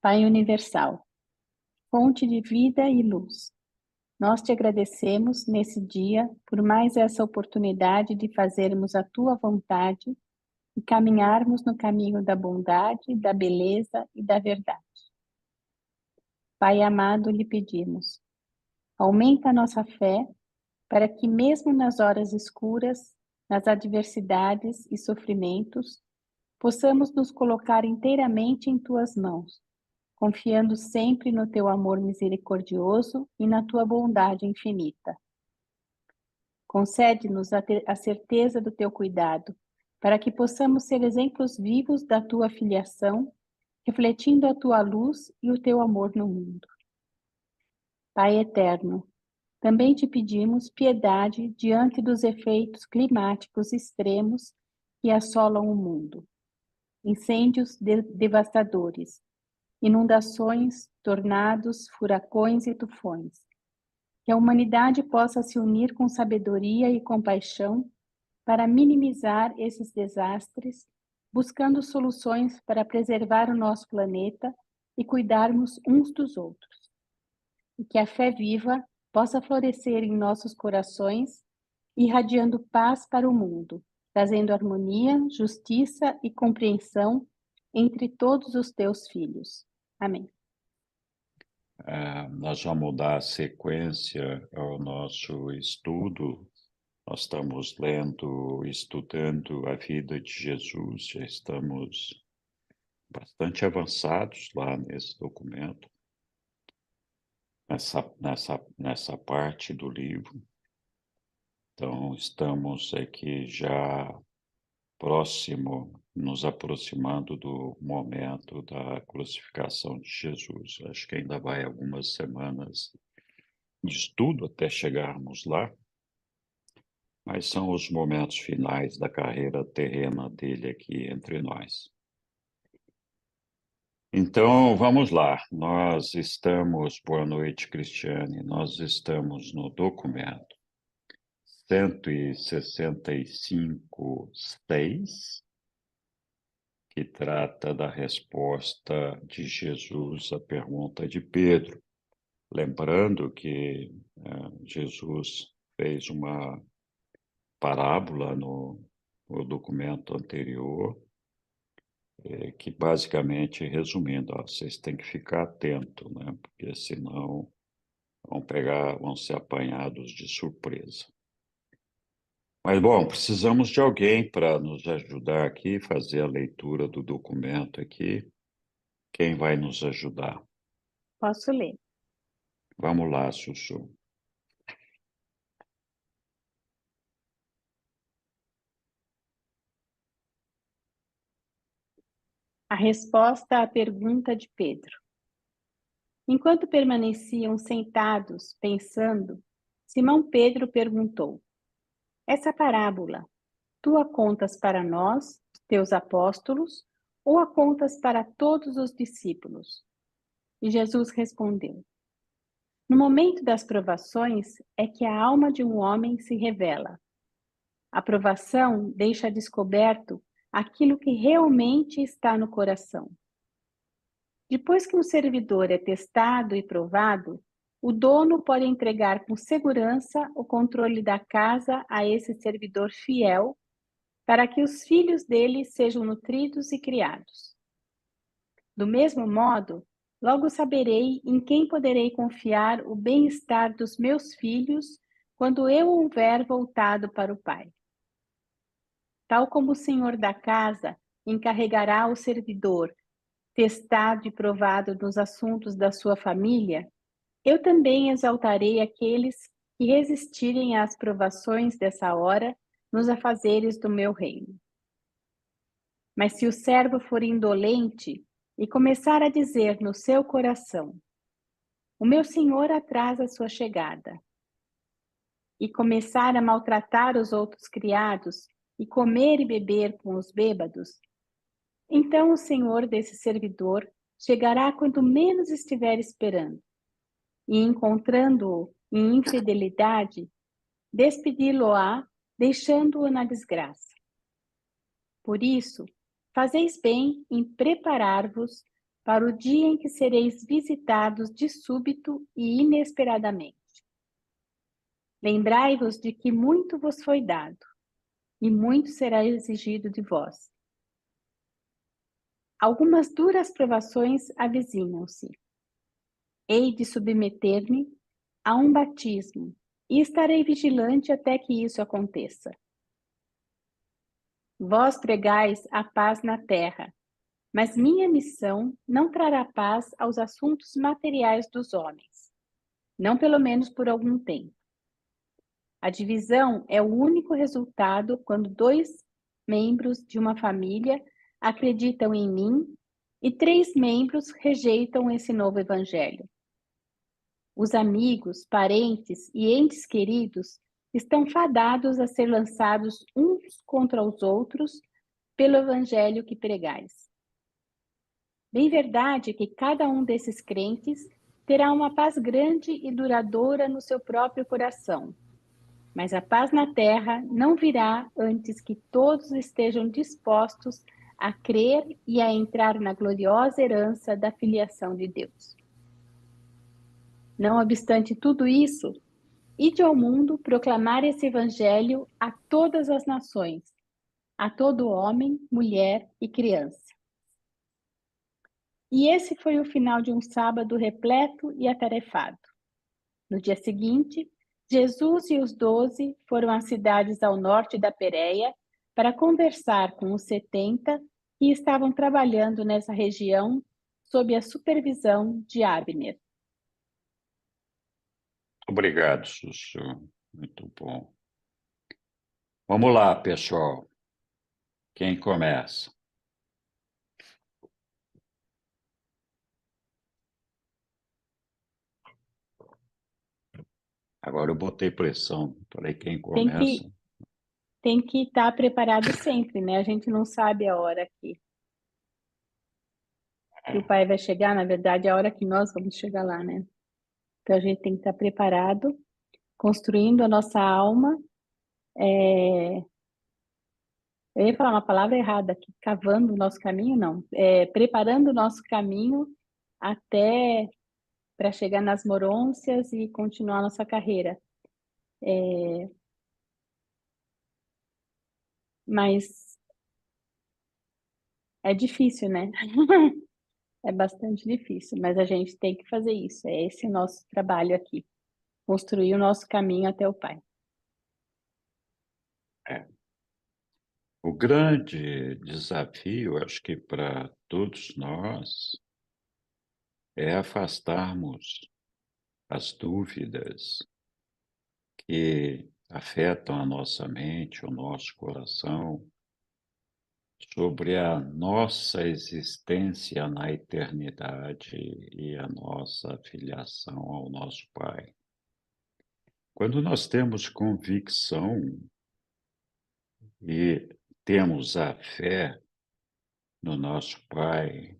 Pai universal, fonte de vida e luz, nós te agradecemos nesse dia por mais essa oportunidade de fazermos a tua vontade e caminharmos no caminho da bondade, da beleza e da verdade. Pai amado, lhe pedimos, aumenta a nossa fé para que mesmo nas horas escuras, nas adversidades e sofrimentos, possamos nos colocar inteiramente em tuas mãos, confiando sempre no teu amor misericordioso e na tua bondade infinita. Concede-nos a certeza do teu cuidado, para que possamos ser exemplos vivos da tua filiação, refletindo a tua luz e o teu amor no mundo. Pai eterno, também te pedimos piedade diante dos efeitos climáticos extremos que assolam o mundo. Incêndios devastadores, inundações, tornados, furacões e tufões. Que a humanidade possa se unir com sabedoria e compaixão para minimizar esses desastres, buscando soluções para preservar o nosso planeta e cuidarmos uns dos outros. E que a fé viva possa florescer em nossos corações, irradiando paz para o mundo, trazendo harmonia, justiça e compreensão entre todos os teus filhos. Amém. Nós vamos dar sequência ao nosso estudo. Nós estamos estudando a vida de Jesus, já estamos bastante avançados lá nesse documento, nessa parte do livro. Então, estamos aqui já nos aproximando do momento da crucificação de Jesus. Acho que ainda vai algumas semanas de estudo até chegarmos lá, mas são os momentos finais da carreira terrena dele aqui entre nós. Então, vamos lá. Boa noite, Cristiane. Nós estamos no documento 165,6, que trata da resposta de Jesus à pergunta de Pedro. Lembrando que Jesus fez uma parábola no documento anterior, que basicamente, resumindo, vocês têm que ficar atentos, né? Porque senão vão ser apanhados de surpresa. Mas, bom, precisamos de alguém para nos ajudar aqui, fazer a leitura do documento aqui. Quem vai nos ajudar? Posso ler. Vamos lá, Sussu. A resposta à pergunta de Pedro. Enquanto permaneciam sentados, pensando, Simão Pedro perguntou: essa parábola, tu a contas para nós, teus apóstolos, ou a contas para todos os discípulos? E Jesus respondeu: no momento das provações é que a alma de um homem se revela. A provação deixa descoberto aquilo que realmente está no coração. Depois que um servidor é testado e provado, o dono pode entregar com segurança o controle da casa a esse servidor fiel, para que os filhos dele sejam nutridos e criados. Do mesmo modo, logo saberei em quem poderei confiar o bem-estar dos meus filhos quando eu houver voltado para o Pai. Tal como o senhor da casa encarregará o servidor testado e provado nos assuntos da sua família, eu também exaltarei aqueles que resistirem às provações dessa hora nos afazeres do meu reino. Mas se o servo for indolente e começar a dizer no seu coração: o meu senhor atrasa a sua chegada, e começar a maltratar os outros criados e comer e beber com os bêbados, então o senhor desse servidor chegará quando menos estiver esperando, e encontrando-o em infidelidade, despedi-lo-á, deixando-o na desgraça. Por isso, fazeis bem em preparar-vos, para o dia em que sereis visitados de súbito e inesperadamente. Lembrai-vos de que muito vos foi dado, e muito será exigido de vós. Algumas duras provações avizinham-se. Hei de submeter-me a um batismo, e estarei vigilante até que isso aconteça. Vós pregais a paz na terra, mas minha missão não trará paz aos assuntos materiais dos homens, não pelo menos por algum tempo. A divisão é o único resultado quando 2 membros de uma família acreditam em mim e 3 membros rejeitam esse novo evangelho. Os amigos, parentes e entes queridos estão fadados a ser lançados uns contra os outros pelo evangelho que pregais. Bem verdade que cada um desses crentes terá uma paz grande e duradoura no seu próprio coração. Mas a paz na terra não virá antes que todos estejam dispostos a crer e a entrar na gloriosa herança da filiação de Deus. Não obstante tudo isso, ide ao mundo proclamar esse evangelho a todas as nações, a todo homem, mulher e criança. E esse foi o final de um sábado repleto e atarefado. No dia seguinte, Jesus e os 12 foram às cidades ao norte da Pérea para conversar com os 70 que estavam trabalhando nessa região sob a supervisão de Abner. Obrigado, Sussu. Muito bom. Vamos lá, pessoal. Quem começa? Agora eu botei pressão. Falei, quem começa? Tem que estar preparado sempre, né? A gente não sabe a hora que o pai vai chegar, na verdade, é a hora que nós vamos chegar lá, né? Então a gente tem que estar preparado, construindo a nossa alma. Eu ia falar uma palavra errada aqui, cavando o nosso caminho, não. Preparando o nosso caminho até para chegar nas morôncias e continuar a nossa carreira. Mas é difícil, né? É bastante difícil, mas a gente tem que fazer isso. É esse o nosso trabalho aqui, construir o nosso caminho até o Pai. É. O grande desafio, acho que para todos nós, é afastarmos as dúvidas que afetam a nossa mente, o nosso coração, sobre a nossa existência na eternidade e a nossa filiação ao nosso Pai. Quando nós temos convicção e temos a fé no nosso Pai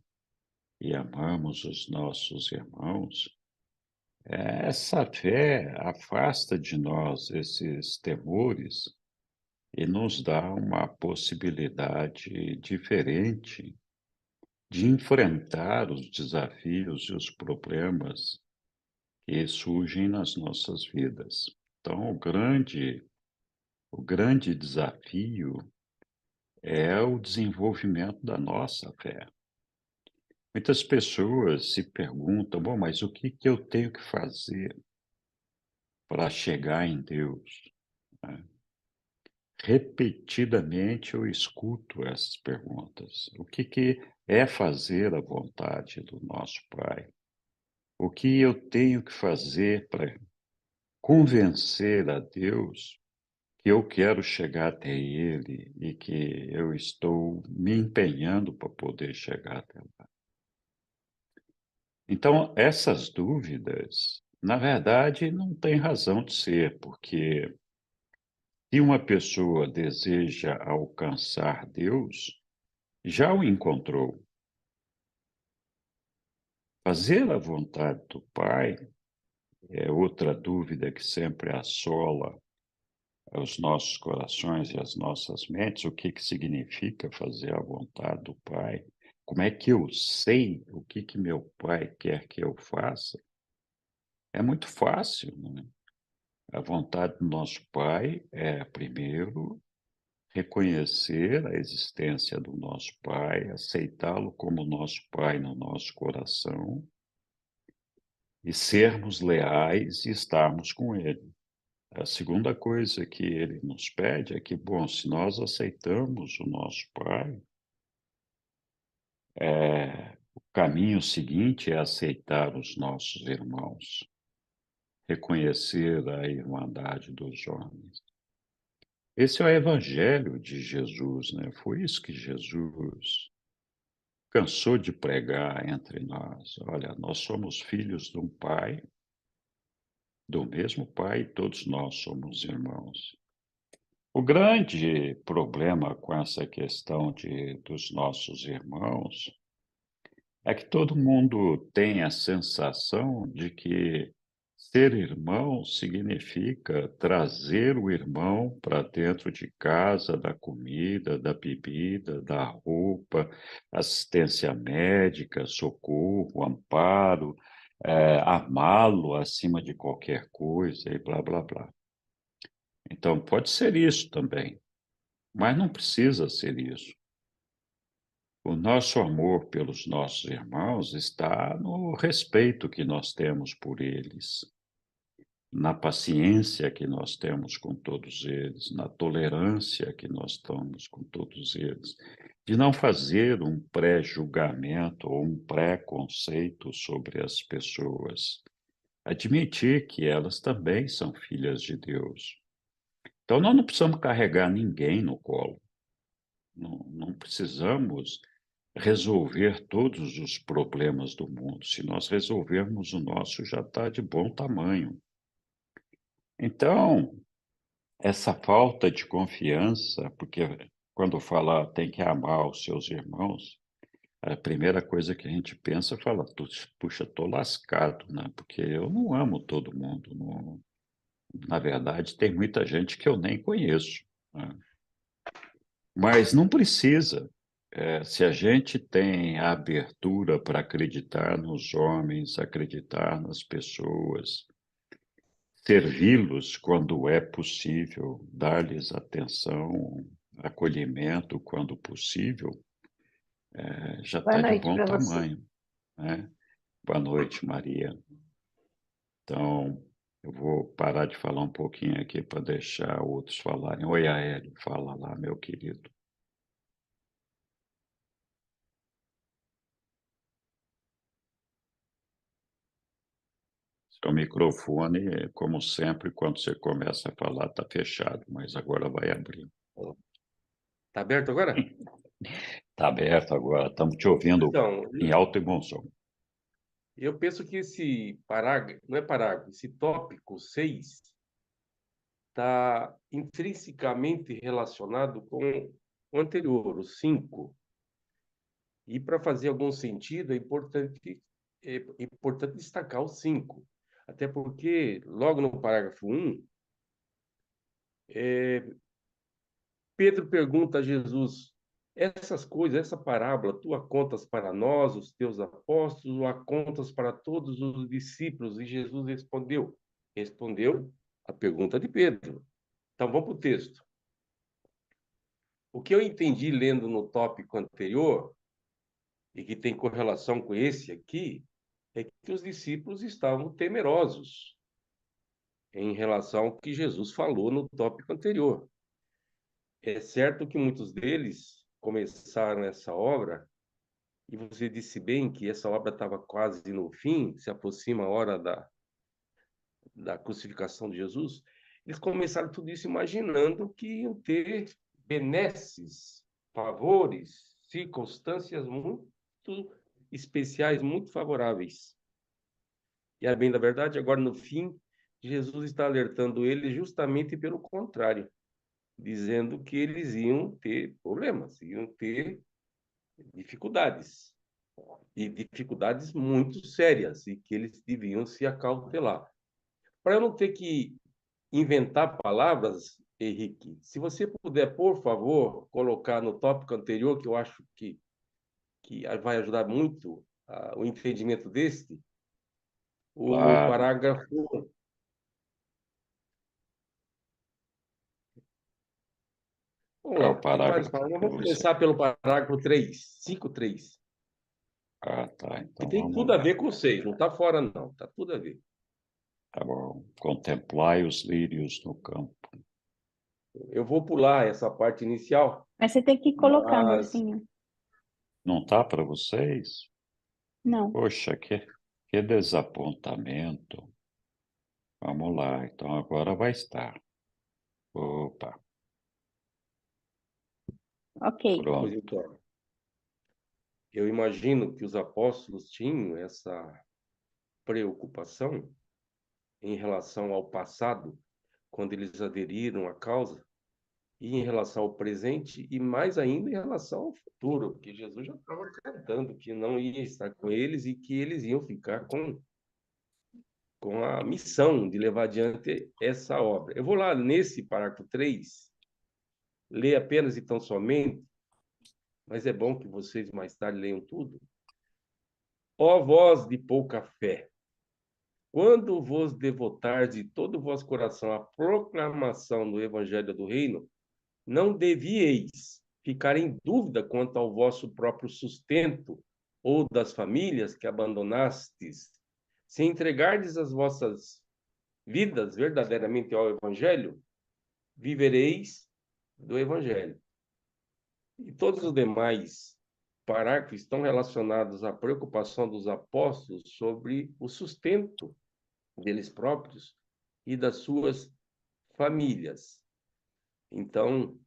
e amamos os nossos irmãos, essa fé afasta de nós esses temores e nos dá uma possibilidade diferente de enfrentar os desafios e os problemas que surgem nas nossas vidas. Então, o grande desafio é o desenvolvimento da nossa fé. Muitas pessoas se perguntam, bom, mas o que eu tenho que fazer para chegar em Deus? Né? Repetidamente eu escuto essas perguntas. O que é fazer a vontade do nosso Pai? O que eu tenho que fazer para convencer a Deus que eu quero chegar até Ele e que eu estou me empenhando para poder chegar até lá? Então, essas dúvidas, na verdade, não têm razão de ser, porque se uma pessoa deseja alcançar Deus, já o encontrou. Fazer a vontade do Pai é outra dúvida que sempre assola os nossos corações e as nossas mentes. O que significa fazer a vontade do Pai? como é que eu sei o que meu pai quer que eu faça? É muito fácil, não é? A vontade do nosso pai é, primeiro, reconhecer a existência do nosso pai, aceitá-lo como nosso pai no nosso coração e sermos leais e estarmos com ele. A segunda coisa que ele nos pede é que, bom, se nós aceitamos o nosso pai, o caminho seguinte é aceitar os nossos irmãos, reconhecer a irmandade dos homens. Esse é o evangelho de Jesus, né? Foi isso que Jesus cansou de pregar entre nós. Olha, nós somos filhos de um pai, do mesmo pai, e todos nós somos irmãos. O grande problema com essa questão dos nossos irmãos é que todo mundo tem a sensação de que ser irmão significa trazer o irmão para dentro de casa, da comida, da bebida, da roupa, assistência médica, socorro, amparo, amá-lo acima de qualquer coisa e blá, blá, blá. Então, pode ser isso também, mas não precisa ser isso. O nosso amor pelos nossos irmãos está no respeito que nós temos por eles, na paciência que nós temos com todos eles, na tolerância que nós temos com todos eles, de não fazer um pré-julgamento ou um preconceito sobre as pessoas, admitir que elas também são filhas de Deus. Então, nós não precisamos carregar ninguém no colo, não precisamos resolver todos os problemas do mundo. Se nós resolvermos o nosso, já está de bom tamanho. Então, essa falta de confiança, porque quando fala tem que amar os seus irmãos, a primeira coisa que a gente pensa, fala, puxa, estou lascado, né? Porque eu não amo todo mundo. Na verdade, tem muita gente que eu nem conheço, né? Mas não precisa. Se a gente tem a abertura para acreditar nos homens, acreditar nas pessoas, servi-los quando é possível, dar-lhes atenção, acolhimento quando possível, já Boa está de noite bom para você. tamanho, né? Boa noite, Maria. Então, eu vou parar de falar um pouquinho aqui para deixar outros falarem. Oi, Aélio, fala lá, meu querido. Seu microfone, como sempre, quando você começa a falar, está fechado, mas agora vai abrir. Tá aberto agora? Está aberto agora, estamos te ouvindo Então, em alto e bom som. eu penso que esse parágrafo, não é parágrafo, esse tópico 6 está intrinsecamente relacionado com o anterior, o 5. E para fazer algum sentido, é importante destacar o 5. Até porque, logo no parágrafo 1, Pedro pergunta a Jesus: essas coisas, essa parábola, tu a contas para nós, os teus apóstolos, ou a contas para todos os discípulos? E Jesus respondeu a pergunta de Pedro. Então vamos para o texto. O que eu entendi lendo no tópico anterior, e que tem correlação com esse aqui, é que os discípulos estavam temerosos em relação ao que Jesus falou no tópico anterior. É certo que muitos deles começaram essa obra, e você disse bem que essa obra estava quase no fim, se aproxima a hora da crucificação de Jesus. Eles começaram tudo isso imaginando que iam ter benesses, favores, circunstâncias muito especiais, muito favoráveis. E a bem da verdade, agora no fim, Jesus está alertando eles justamente pelo contrário, dizendo que eles iam ter problemas, iam ter dificuldades, e dificuldades muito sérias, e que eles deviam se acautelar. Para eu não ter que inventar palavras, Henrique, se você puder, por favor, colocar no tópico anterior, que eu acho que que vai ajudar muito o entendimento deste, o Claro, parágrafo. Vamos é lá, o tem vários parágrafo parágrafos. que Vamos você... começar pelo parágrafo 3, 5.3, Ah, tá, que então tem vamos tudo a lá. ver com o 6, não está fora, não, está tudo a ver. Tá bom. Contemplai os lírios no campo. Eu vou pular essa parte inicial, Mas você tem que colocar, mas mocinho. Não tá para vocês? Não. Poxa, que desapontamento. Vamos lá, então agora vai estar. Opa, Ok. pois pronto. então, eu imagino que os apóstolos tinham essa preocupação em relação ao passado, quando eles aderiram à causa, e em relação ao presente, e mais ainda em relação ao futuro, porque Jesus já estava cantando que não ia estar com eles e que eles iam ficar com a missão de levar adiante essa obra. Eu vou lá nesse parágrafo 3, ler apenas e tão somente, mas é bom que vocês mais tarde leiam tudo. Ó vós de pouca fé, quando vos devotardes de todo o vosso coração à proclamação do evangelho do reino, não devieis ficar em dúvida quanto ao vosso próprio sustento ou das famílias que abandonastes, se entregardes as vossas vidas verdadeiramente ao evangelho, vivereis do evangelho. E todos os demais parágrafos estão relacionados à preocupação dos apóstolos sobre o sustento deles próprios e das suas famílias. Então,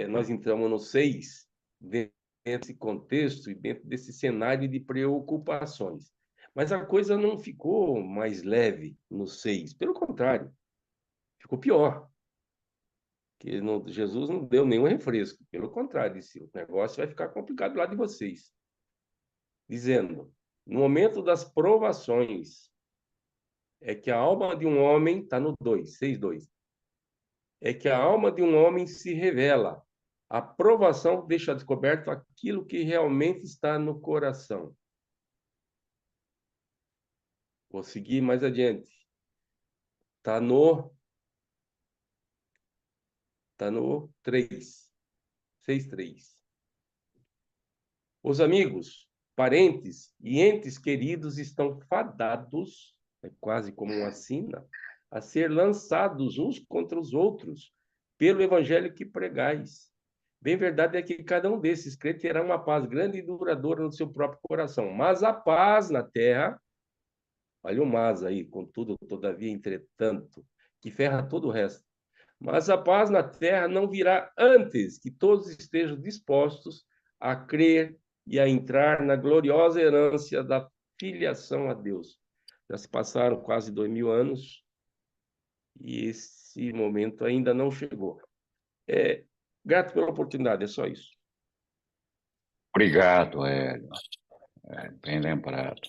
nós entramos no 6, dentro desse contexto e dentro desse cenário de preocupações. Mas a coisa não ficou mais leve no 6, pelo contrário, ficou pior. Que não, Jesus não deu nenhum refresco, pelo contrário, disse: o negócio vai ficar complicado lá de vocês. Dizendo: no momento das provações, é que a alma de um homem, está no 2, 6:2, é que a alma de um homem se revela. A provação deixa descoberto aquilo que realmente está no coração. Vou seguir mais adiante. Está no 3, 6:3. Os amigos, parentes e entes queridos estão fadados, é quase como uma sina, a ser lançados uns contra os outros pelo evangelho que pregais. Bem verdade é que cada um desses crentes terá uma paz grande e duradoura no seu próprio coração, mas a paz na terra, olha o mas aí, contudo, todavia, entretanto, que ferra todo o resto. Mas a paz na terra não virá antes que todos estejam dispostos a crer e a entrar na gloriosa herança da filiação a Deus. Já se passaram quase 2000 anos e esse momento ainda não chegou. Grato pela oportunidade, é só isso. Obrigado, Hélio. Bem lembrado.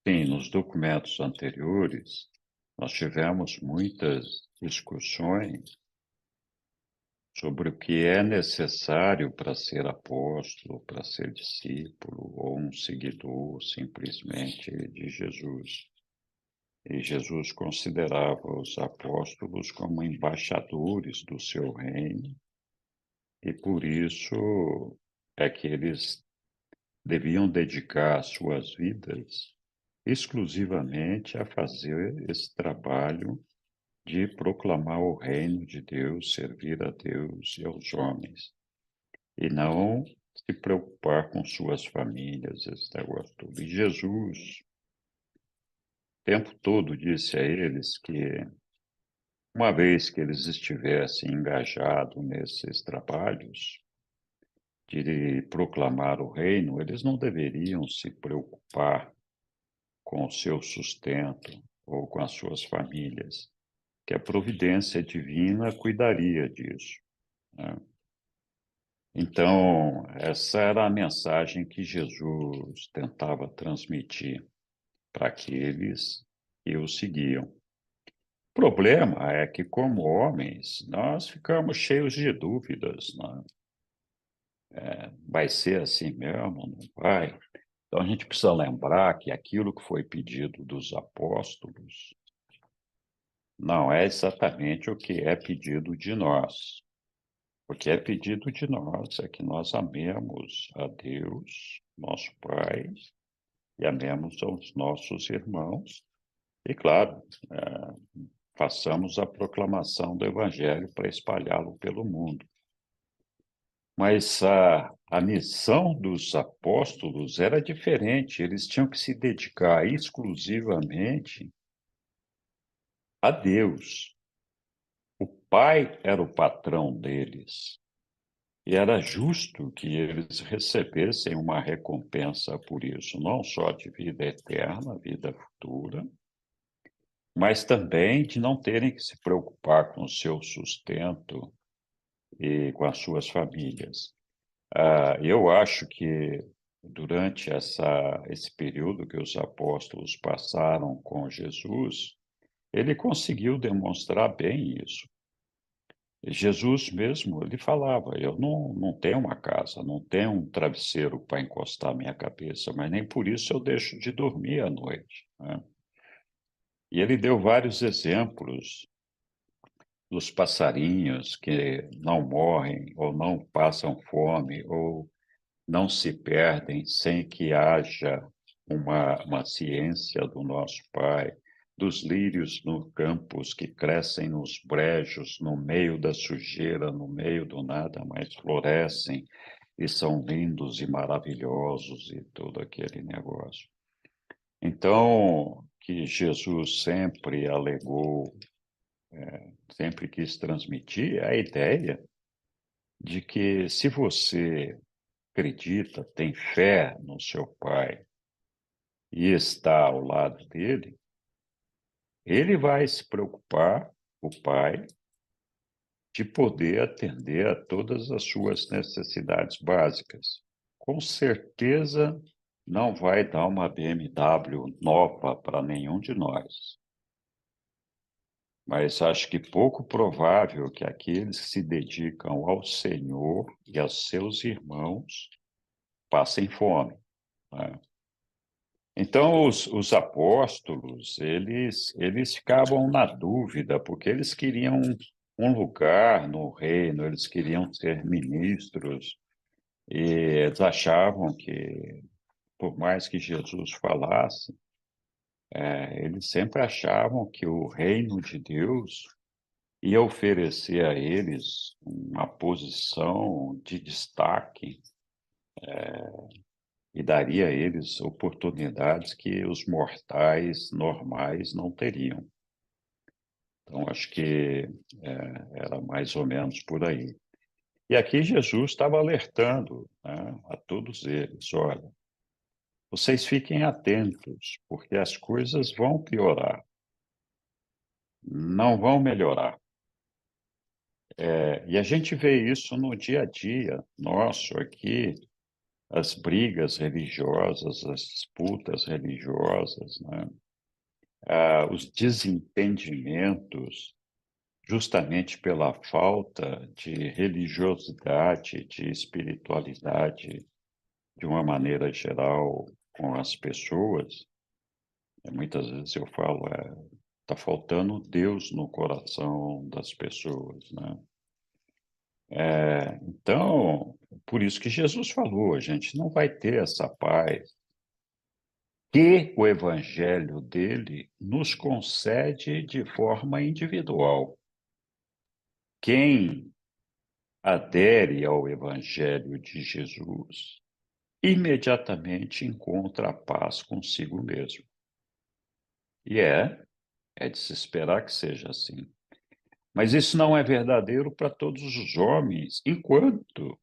Sim, nos documentos anteriores, nós tivemos muitas discussões sobre o que é necessário para ser apóstolo, para ser discípulo ou um seguidor simplesmente de Jesus. E Jesus considerava os apóstolos como embaixadores do seu reino, e por isso é que eles deviam dedicar suas vidas exclusivamente a fazer esse trabalho de proclamar o reino de Deus, servir a Deus e aos homens, e não se preocupar com suas famílias, esse negócio todo. E Jesus, o tempo todo, disse a eles que, uma vez que eles estivessem engajados nesses trabalhos de proclamar o reino, eles não deveriam se preocupar com o seu sustento ou com as suas famílias, que a providência divina cuidaria disso, né? Então, essa era a mensagem que Jesus tentava transmitir para aqueles que o seguiam. O problema é que, como homens, nós ficamos cheios de dúvidas, né? vai ser assim mesmo? Não vai? Então, a gente precisa lembrar que aquilo que foi pedido dos apóstolos não é exatamente o que é pedido de nós. O que é pedido de nós é que nós amemos a Deus, nosso Pai, e amemos aos nossos irmãos. E, claro, façamos a proclamação do Evangelho para espalhá-lo pelo mundo. Mas a missão dos apóstolos era diferente, eles tinham que se dedicar exclusivamente a Deus. O Pai era o patrão deles, e era justo que eles recebessem uma recompensa por isso, não só de vida eterna, vida futura, mas também de não terem que se preocupar com o seu sustento e com as suas famílias. Eu acho que durante esse período que os apóstolos passaram com Jesus, ele conseguiu demonstrar bem isso. Jesus mesmo, ele falava, eu não tenho uma casa, não tenho um travesseiro para encostar a minha cabeça, mas nem por isso eu deixo de dormir à noite, né? E ele deu vários exemplos dos passarinhos que não morrem ou não passam fome ou não se perdem sem que haja uma ciência do nosso Pai, dos lírios no campos que crescem nos brejos, no meio da sujeira, no meio do nada, mas florescem e são lindos e maravilhosos e todo aquele negócio. Então, que Jesus sempre alegou, sempre quis transmitir a ideia de que se você acredita, tem fé no seu Pai e está ao lado dele, ele vai se preocupar, o Pai, de poder atender a todas as suas necessidades básicas. Com certeza não vai dar uma BMW nova para nenhum de nós, mas acho que pouco provável que aqueles que se dedicam ao Senhor e aos seus irmãos passem fome, né? Então, os apóstolos, eles ficavam na dúvida, porque eles queriam um lugar no reino, eles queriam ser ministros, e eles achavam que, por mais que Jesus falasse, eles sempre achavam que o reino de Deus ia oferecer a eles uma posição de destaque e daria a eles oportunidades que os mortais normais não teriam. Então, acho que era mais ou menos por aí. E aqui Jesus estava alertando, né, a todos eles: olha, vocês fiquem atentos, porque as coisas vão piorar, não vão melhorar. E a gente vê isso no dia a dia nosso aqui, as brigas religiosas, as disputas religiosas, né? Os desentendimentos, justamente pela falta de religiosidade, de espiritualidade, de uma maneira geral, com as pessoas. Muitas vezes eu falo, está faltando Deus no coração das pessoas, né? Então, por isso que Jesus falou, a gente não vai ter essa paz que o evangelho dele nos concede de forma individual. Quem adere ao evangelho de Jesus imediatamente encontra a paz consigo mesmo. E é de se esperar que seja assim. Mas isso não é verdadeiro para todos os homens, enquanto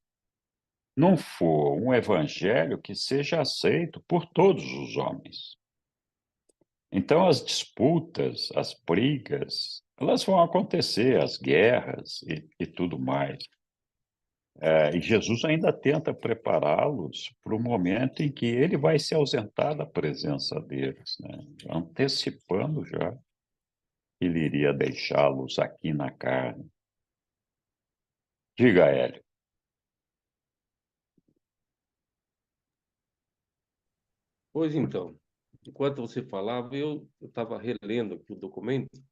não for um evangelho que seja aceito por todos os homens. Então, as disputas, as brigas, elas vão acontecer, as guerras e tudo mais. E Jesus ainda tenta prepará-los para o momento em que ele vai se ausentar da presença deles, né? Antecipando já que ele iria deixá-los aqui na carne. Diga, Hélio. Pois então, enquanto você falava, eu estava relendo aqui o documento,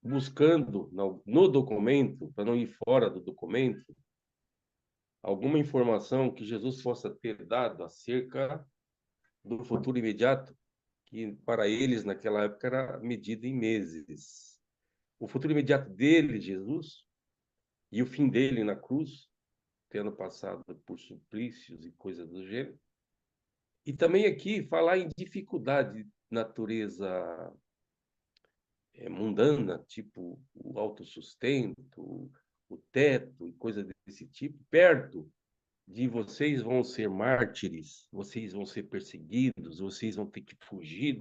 buscando no documento, para não ir fora do documento, alguma informação que Jesus possa ter dado acerca do futuro imediato, que para eles naquela época era medido em meses. O futuro imediato dele, Jesus, e o fim dele na cruz, tendo passado por suplícios e coisas do gênero. E também aqui falar em dificuldade de natureza mundana, tipo o autossustento, o teto e coisas desse tipo, perto de vocês vão ser mártires, vocês vão ser perseguidos, vocês vão ter que fugir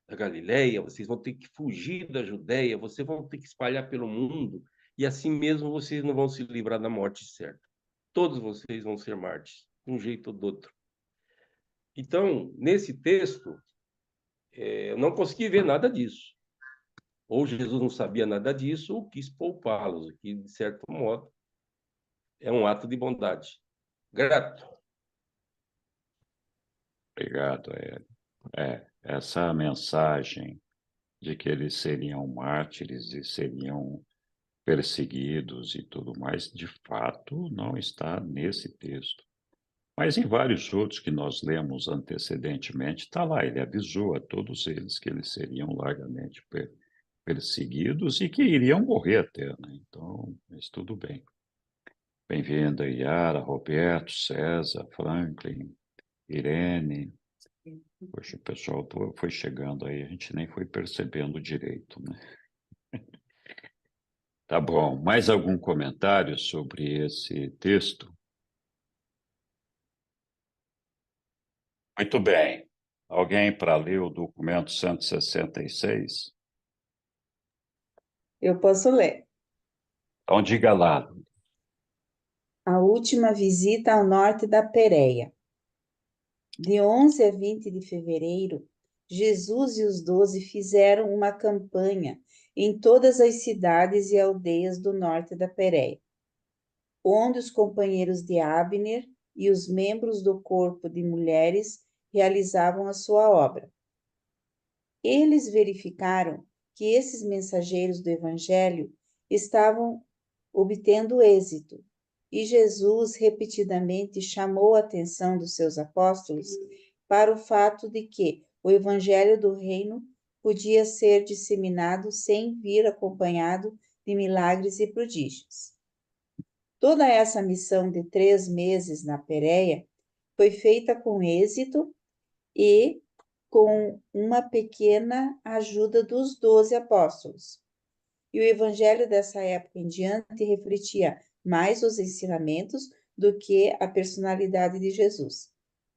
da Galileia, vocês vão ter que fugir da Judéia, vocês vão ter que espalhar pelo mundo, e assim mesmo vocês não vão se livrar da morte certa. Todos vocês vão ser mártires, de um jeito ou do outro. Então, nesse texto, eu não consegui ver nada disso. Ou Jesus não sabia nada disso, ou quis poupá-los, o que, de certo modo, é um ato de bondade. Grato. Obrigado, Hélio. Essa mensagem de que eles seriam mártires e seriam perseguidos e tudo mais, de fato, não está nesse texto. Mas em vários outros que nós lemos antecedentemente, está lá, ele avisou a todos eles que eles seriam largamente perseguidos e que iriam morrer até, né? Então, mas tudo bem. Bem-vinda, Yara, Roberto, César, Franklin, Irene. Poxa, o pessoal foi chegando aí, a gente nem foi percebendo direito, né? Tá bom. Mais algum comentário sobre esse texto? Muito bem. Alguém para ler o documento 166? Eu posso ler. Então, diga lá. A última visita ao norte da Pérea. De 11 a 20 de fevereiro, Jesus e os 12 fizeram uma campanha em todas as cidades e aldeias do norte da Pérea, onde os companheiros de Abner e os membros do corpo de mulheres realizavam a sua obra. Eles verificaram que esses mensageiros do Evangelho estavam obtendo êxito, e Jesus repetidamente chamou a atenção dos seus apóstolos para o fato de que o Evangelho do Reino podia ser disseminado sem vir acompanhado de milagres e prodígios. Toda essa missão de 3 meses na Pérea foi feita com êxito e com uma pequena ajuda dos 12 apóstolos. E o evangelho dessa época em diante refletia mais os ensinamentos do que a personalidade de Jesus.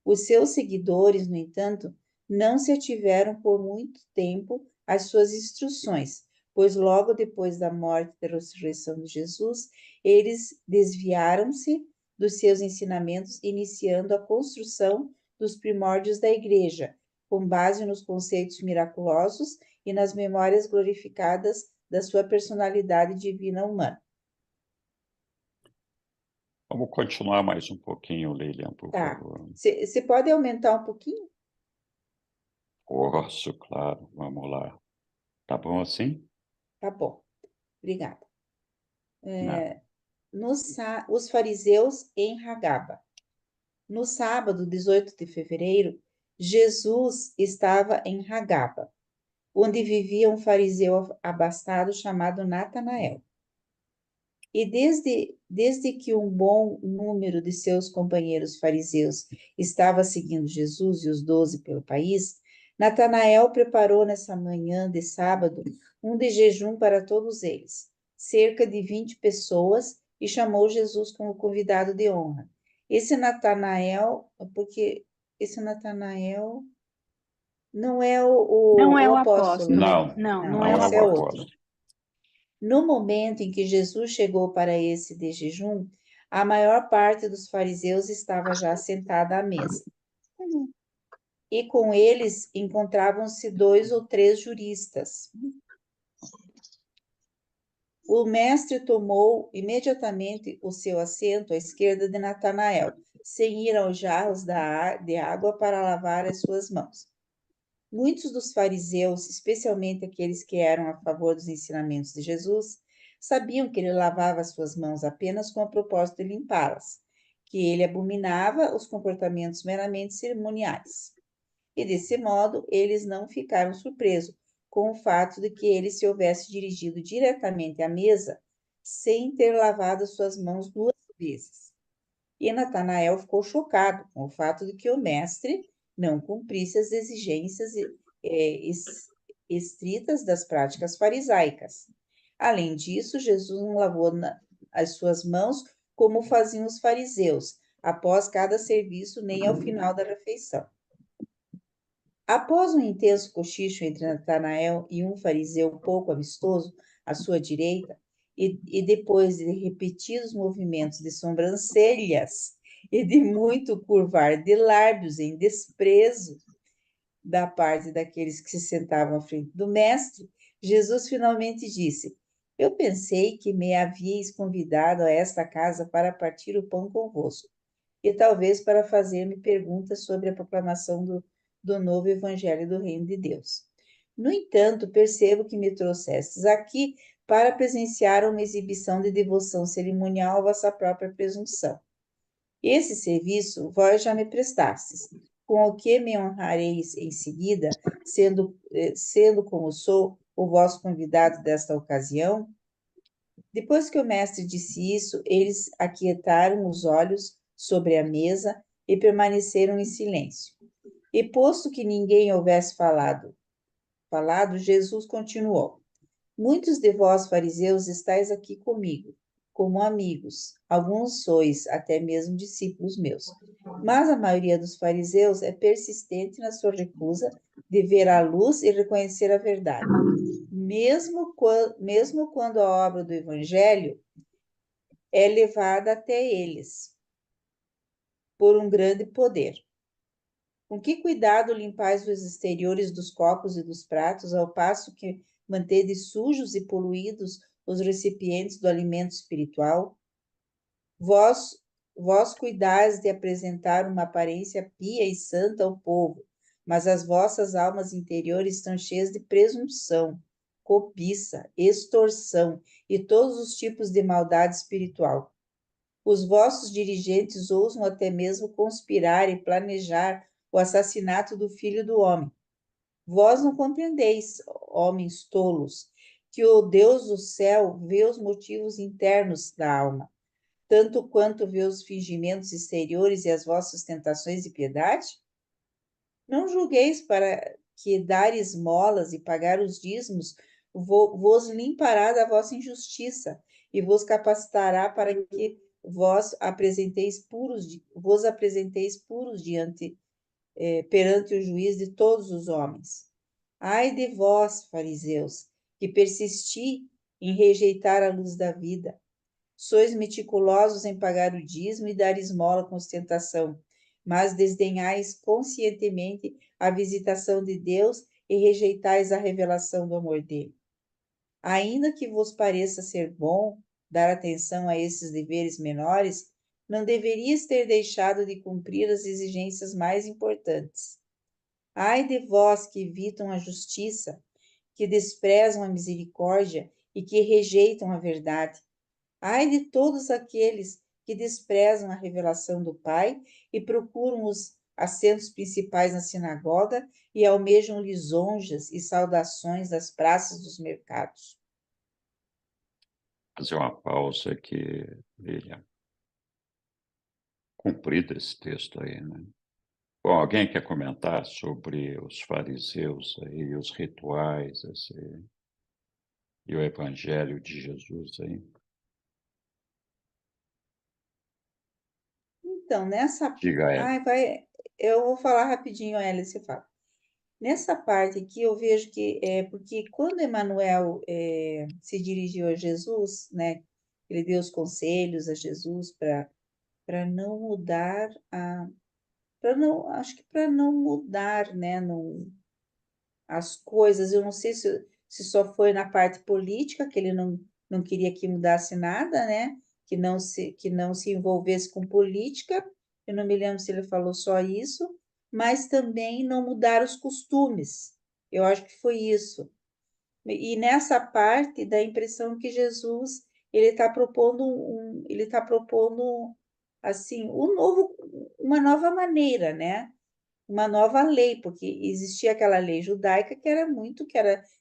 Os seus seguidores, no entanto, não se ativeram por muito tempo às suas instruções, pois logo depois da morte e da ressurreição de Jesus, eles desviaram-se dos seus ensinamentos, iniciando a construção dos primórdios da igreja, com base nos conceitos miraculosos e nas memórias glorificadas da sua personalidade divina humana. Vamos continuar mais um pouquinho, Lilian, por favor. Você pode aumentar um pouquinho? Posso, claro. Vamos lá. Tá bom assim? Tá bom, obrigada. Não. Os fariseus em Ragaba. No sábado, 18 de fevereiro, Jesus estava em Ragaba, onde vivia um fariseu abastado chamado Natanael. E desde que um bom número de seus companheiros fariseus estava seguindo Jesus e os 12 pelo país, Natanael preparou nessa manhã de sábado um de jejum para todos eles, cerca de 20 pessoas, e chamou Jesus como convidado de honra. Esse Natanael não é Não é o o apóstolo, apóstolo. né? Não é o é esse é o apóstolo. outro. apóstolo. No momento em que Jesus chegou para esse de jejum, a maior parte dos fariseus estava já sentada à mesa. E com eles encontravam-se 2 ou 3 juristas. O mestre tomou imediatamente o seu assento à esquerda de Natanael, sem ir aos jarros de água para lavar as suas mãos. Muitos dos fariseus, especialmente aqueles que eram a favor dos ensinamentos de Jesus, sabiam que ele lavava as suas mãos apenas com o propósito de limpá-las, que ele abominava os comportamentos meramente cerimoniais. E desse modo, eles não ficaram surpresos com o fato de que ele se houvesse dirigido diretamente à mesa sem ter lavado suas mãos 2 vezes. E Natanael ficou chocado com o fato de que o mestre não cumprisse as exigências estritas das práticas farisaicas. Além disso, Jesus não lavou as suas mãos como faziam os fariseus, após cada serviço, nem ao final da refeição. Após um intenso cochicho entre Natanael e um fariseu pouco amistoso à sua direita, e depois de repetidos movimentos de sobrancelhas e de muito curvar de lábios em desprezo da parte daqueles que se sentavam à frente do mestre, Jesus finalmente disse: Eu pensei que me havíeis convidado a esta casa para partir o pão convosco, e talvez para fazer-me perguntas sobre a proclamação do novo Evangelho do Reino de Deus. No entanto, percebo que me trouxestes aqui para presenciar uma exibição de devoção cerimonial à vossa própria presunção. Esse serviço vós já me prestastes, com o que me honrareis em seguida, sendo como sou o vosso convidado desta ocasião? Depois que o mestre disse isso, eles aquietaram os olhos sobre a mesa e permaneceram em silêncio. E posto que ninguém houvesse falado, Jesus continuou: Muitos de vós, fariseus, estáis aqui comigo, como amigos. Alguns sois até mesmo discípulos meus. Mas a maioria dos fariseus é persistente na sua recusa de ver a luz e reconhecer a verdade, mesmo quando a obra do Evangelho é levada até eles por um grande poder. Com que cuidado limpais os exteriores dos copos e dos pratos, ao passo que mantedes sujos e poluídos os recipientes do alimento espiritual? Vós cuidais de apresentar uma aparência pia e santa ao povo, mas as vossas almas interiores estão cheias de presunção, cobiça, extorsão e todos os tipos de maldade espiritual. Os vossos dirigentes ousam até mesmo conspirar e planejar o assassinato do Filho do Homem. Vós não compreendeis, homens tolos, que o Deus do céu vê os motivos internos da alma, tanto quanto vê os fingimentos exteriores e as vossas tentações de piedade? Não julgueis para que dar esmolas e pagar os dízimos vos limpará da vossa injustiça e vos capacitará para que vos apresenteis puros perante o juiz de todos os homens. Ai de vós, fariseus, que persisti em rejeitar a luz da vida. Sois meticulosos em pagar o dízimo e dar esmola com ostentação, mas desdenhais conscientemente a visitação de Deus e rejeitais a revelação do amor dele. Ainda que vos pareça ser bom dar atenção a esses deveres menores, não deverias ter deixado de cumprir as exigências mais importantes. Ai de vós que evitam a justiça, que desprezam a misericórdia e que rejeitam a verdade. Ai de todos aqueles que desprezam a revelação do Pai e procuram os assentos principais na sinagoga e almejam lisonjas e saudações das praças dos mercados. Fazer uma pausa aqui, Lilian. Comprido esse texto aí, né? Bom, alguém quer comentar sobre os fariseus aí, os rituais, e o Evangelho de Jesus aí? Então, nessa. Diga ela. Eu vou falar rapidinho, ela você fala. Nessa parte aqui, eu vejo que porque quando Emmanuel se dirigiu a Jesus, né, ele deu os conselhos a Jesus para não mudar acho que para não mudar, né, as coisas. Eu não sei se só foi na parte política que ele não não queria que mudasse nada, né? Que não se envolvesse com política. Eu não me lembro se ele falou só isso, mas também não mudar os costumes. Eu acho que foi isso. E nessa parte dá a impressão que Jesus ele está propondo assim uma nova maneira, né? Uma nova lei, porque existia aquela lei judaica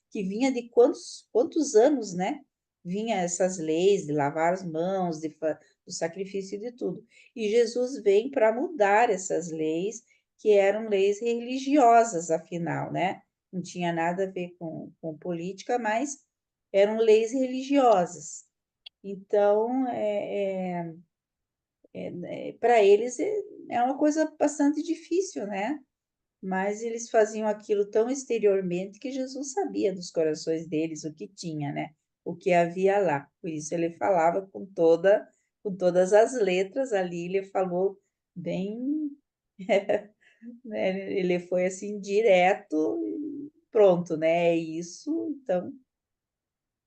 que vinha de quantos anos, né? Vinha essas leis de lavar as mãos, do sacrifício e de tudo. E Jesus vem para mudar essas leis, que eram leis religiosas, afinal, né? Não tinha nada a ver com política, mas eram leis religiosas. Então, para eles é uma coisa bastante difícil, né? Mas eles faziam aquilo tão exteriormente que Jesus sabia dos corações deles, o que tinha, né? O que havia lá. Por isso ele falava com todas as letras ali, ele falou bem, né? Ele foi assim direto e pronto, né? É isso, então,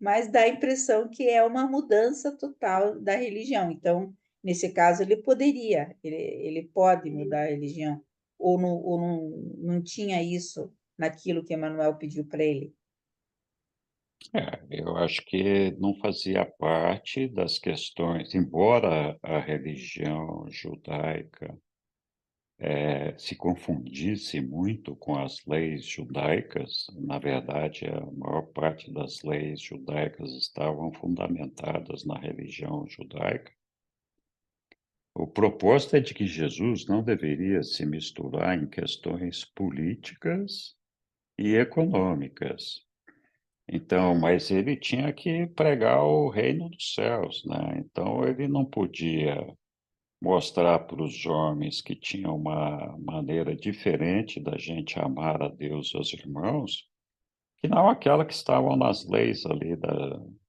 mas dá a impressão que é uma mudança total da religião. Então, nesse caso, ele pode mudar a religião, ou não tinha isso naquilo que Emmanuel pediu para ele. Eu acho que não fazia parte das questões, embora a religião judaica se confundisse muito com as leis judaicas. Na verdade, a maior parte das leis judaicas estavam fundamentadas na religião judaica. O propósito é de que Jesus não deveria se misturar em questões políticas e econômicas. Então, mas ele tinha que pregar o reino dos céus, né? Então ele não podia mostrar para os homens que tinham uma maneira diferente da gente amar a Deus e aos irmãos, que não aquela que estavam nas leis ali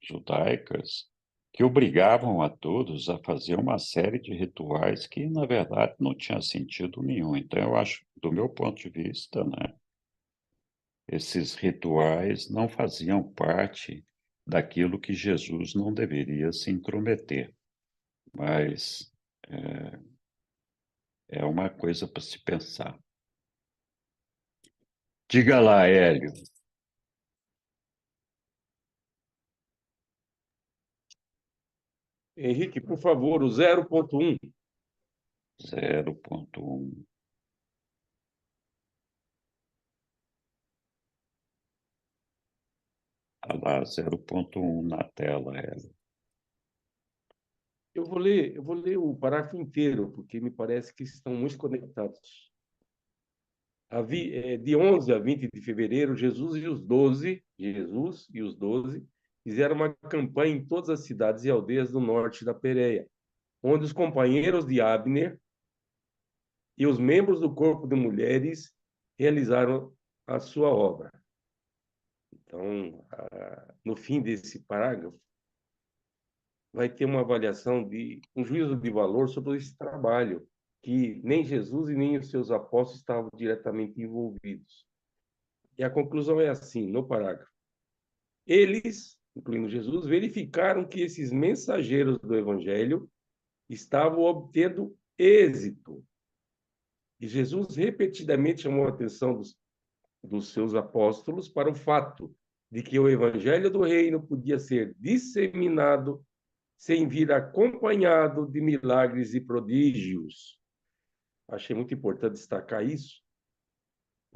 judaicas, que obrigavam a todos a fazer uma série de rituais que, na verdade, não tinha sentido nenhum. Então, eu acho, do meu ponto de vista, né, esses rituais não faziam parte daquilo que Jesus não deveria se intrometer. Mas é uma coisa para se pensar. Diga lá, Hélio. Henrique, por favor, o 0.1. 0.1. Está lá, 0.1 na tela, Hélio. Eu vou ler o parágrafo inteiro, porque me parece que estão muito conectados. De 11 a 20 de fevereiro, Jesus e os 12, fizeram uma campanha em todas as cidades e aldeias do norte da Pérea, onde os companheiros de Abner e os membros do corpo de mulheres realizaram a sua obra. Então, no fim desse parágrafo, vai ter uma avaliação um juízo de valor sobre esse trabalho, que nem Jesus e nem os seus apóstolos estavam diretamente envolvidos. E a conclusão é assim, no parágrafo. Eles, incluindo Jesus, verificaram que esses mensageiros do evangelho estavam obtendo êxito. E Jesus repetidamente chamou a atenção dos seus apóstolos para o fato de que o evangelho do reino podia ser disseminado sem vir acompanhado de milagres e prodígios. Achei muito importante destacar isso,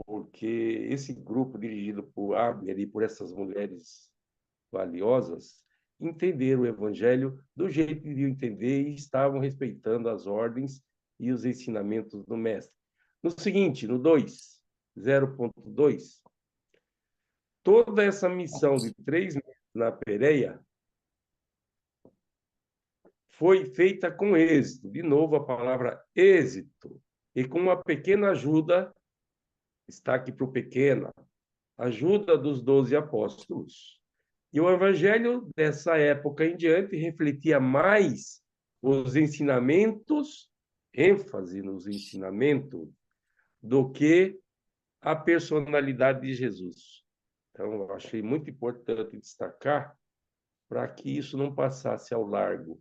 porque esse grupo dirigido por Abner e por essas mulheres valiosas entenderam o evangelho do jeito que deviam entender e estavam respeitando as ordens e os ensinamentos do mestre. No seguinte, no 2, 0.2, toda essa missão de 3 meses na Pérea foi feita com êxito. De novo, a palavra êxito. E com uma pequena ajuda, está aqui para o pequena, ajuda dos 12 apóstolos. E o evangelho dessa época em diante refletia mais os ensinamentos, ênfase nos ensinamentos, do que a personalidade de Jesus. Então, eu achei muito importante destacar para que isso não passasse ao largo.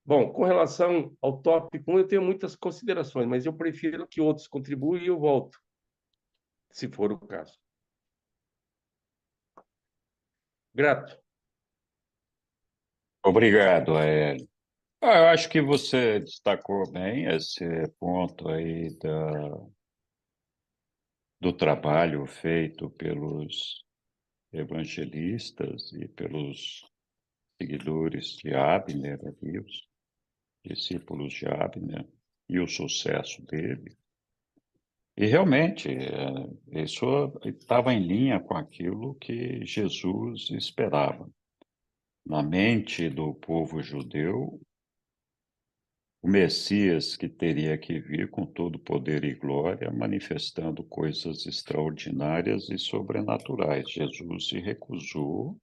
Bom, com relação ao tópico 1, eu tenho muitas considerações, mas eu prefiro que outros contribuam e eu volto, se for o caso. Grato. Obrigado, Aélio. Eu acho que você destacou bem esse ponto aí do trabalho feito pelos evangelistas e pelos seguidores de Abner, ali, os discípulos de Abner, e o sucesso dele. E realmente, isso estava em linha com aquilo que Jesus esperava. Na mente do povo judeu, o Messias que teria que vir com todo poder e glória, manifestando coisas extraordinárias e sobrenaturais. Jesus se recusou,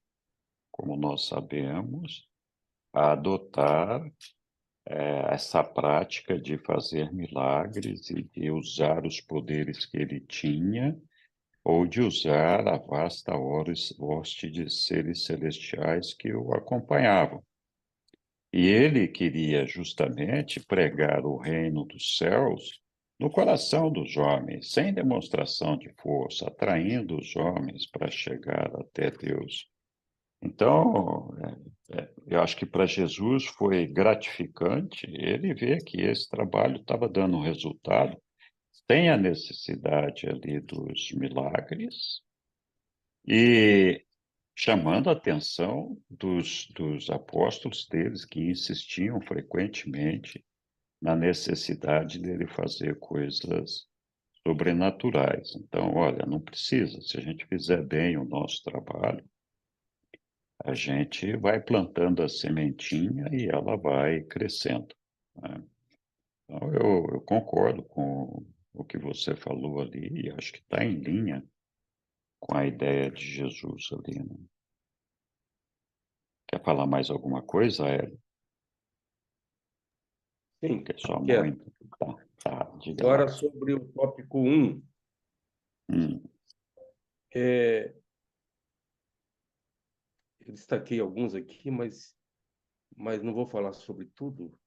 como nós sabemos, a adotar essa prática de fazer milagres e de usar os poderes que ele tinha, ou de usar a vasta hoste de seres celestiais que o acompanhavam. E ele queria justamente pregar o reino dos céus no coração dos homens, sem demonstração de força, atraindo os homens para chegar até Deus. Então, eu acho que para Jesus foi gratificante ele ver que esse trabalho estava dando um resultado, sem a necessidade ali dos milagres, e chamando a atenção dos apóstolos deles, que insistiam frequentemente na necessidade dele fazer coisas sobrenaturais. Então, olha, não precisa, se a gente fizer bem o nosso trabalho, a gente vai plantando a sementinha e ela vai crescendo, né? Então, eu concordo com o que você falou ali, e acho que está em linha com a ideia de Jesus ali, né? Quer falar mais alguma coisa, Hélio? Sim, Que sua quero. mãe. Tá, diga lá. Agora, sobre o tópico 1, Hum, eu destaquei alguns aqui, mas não vou falar sobre tudo,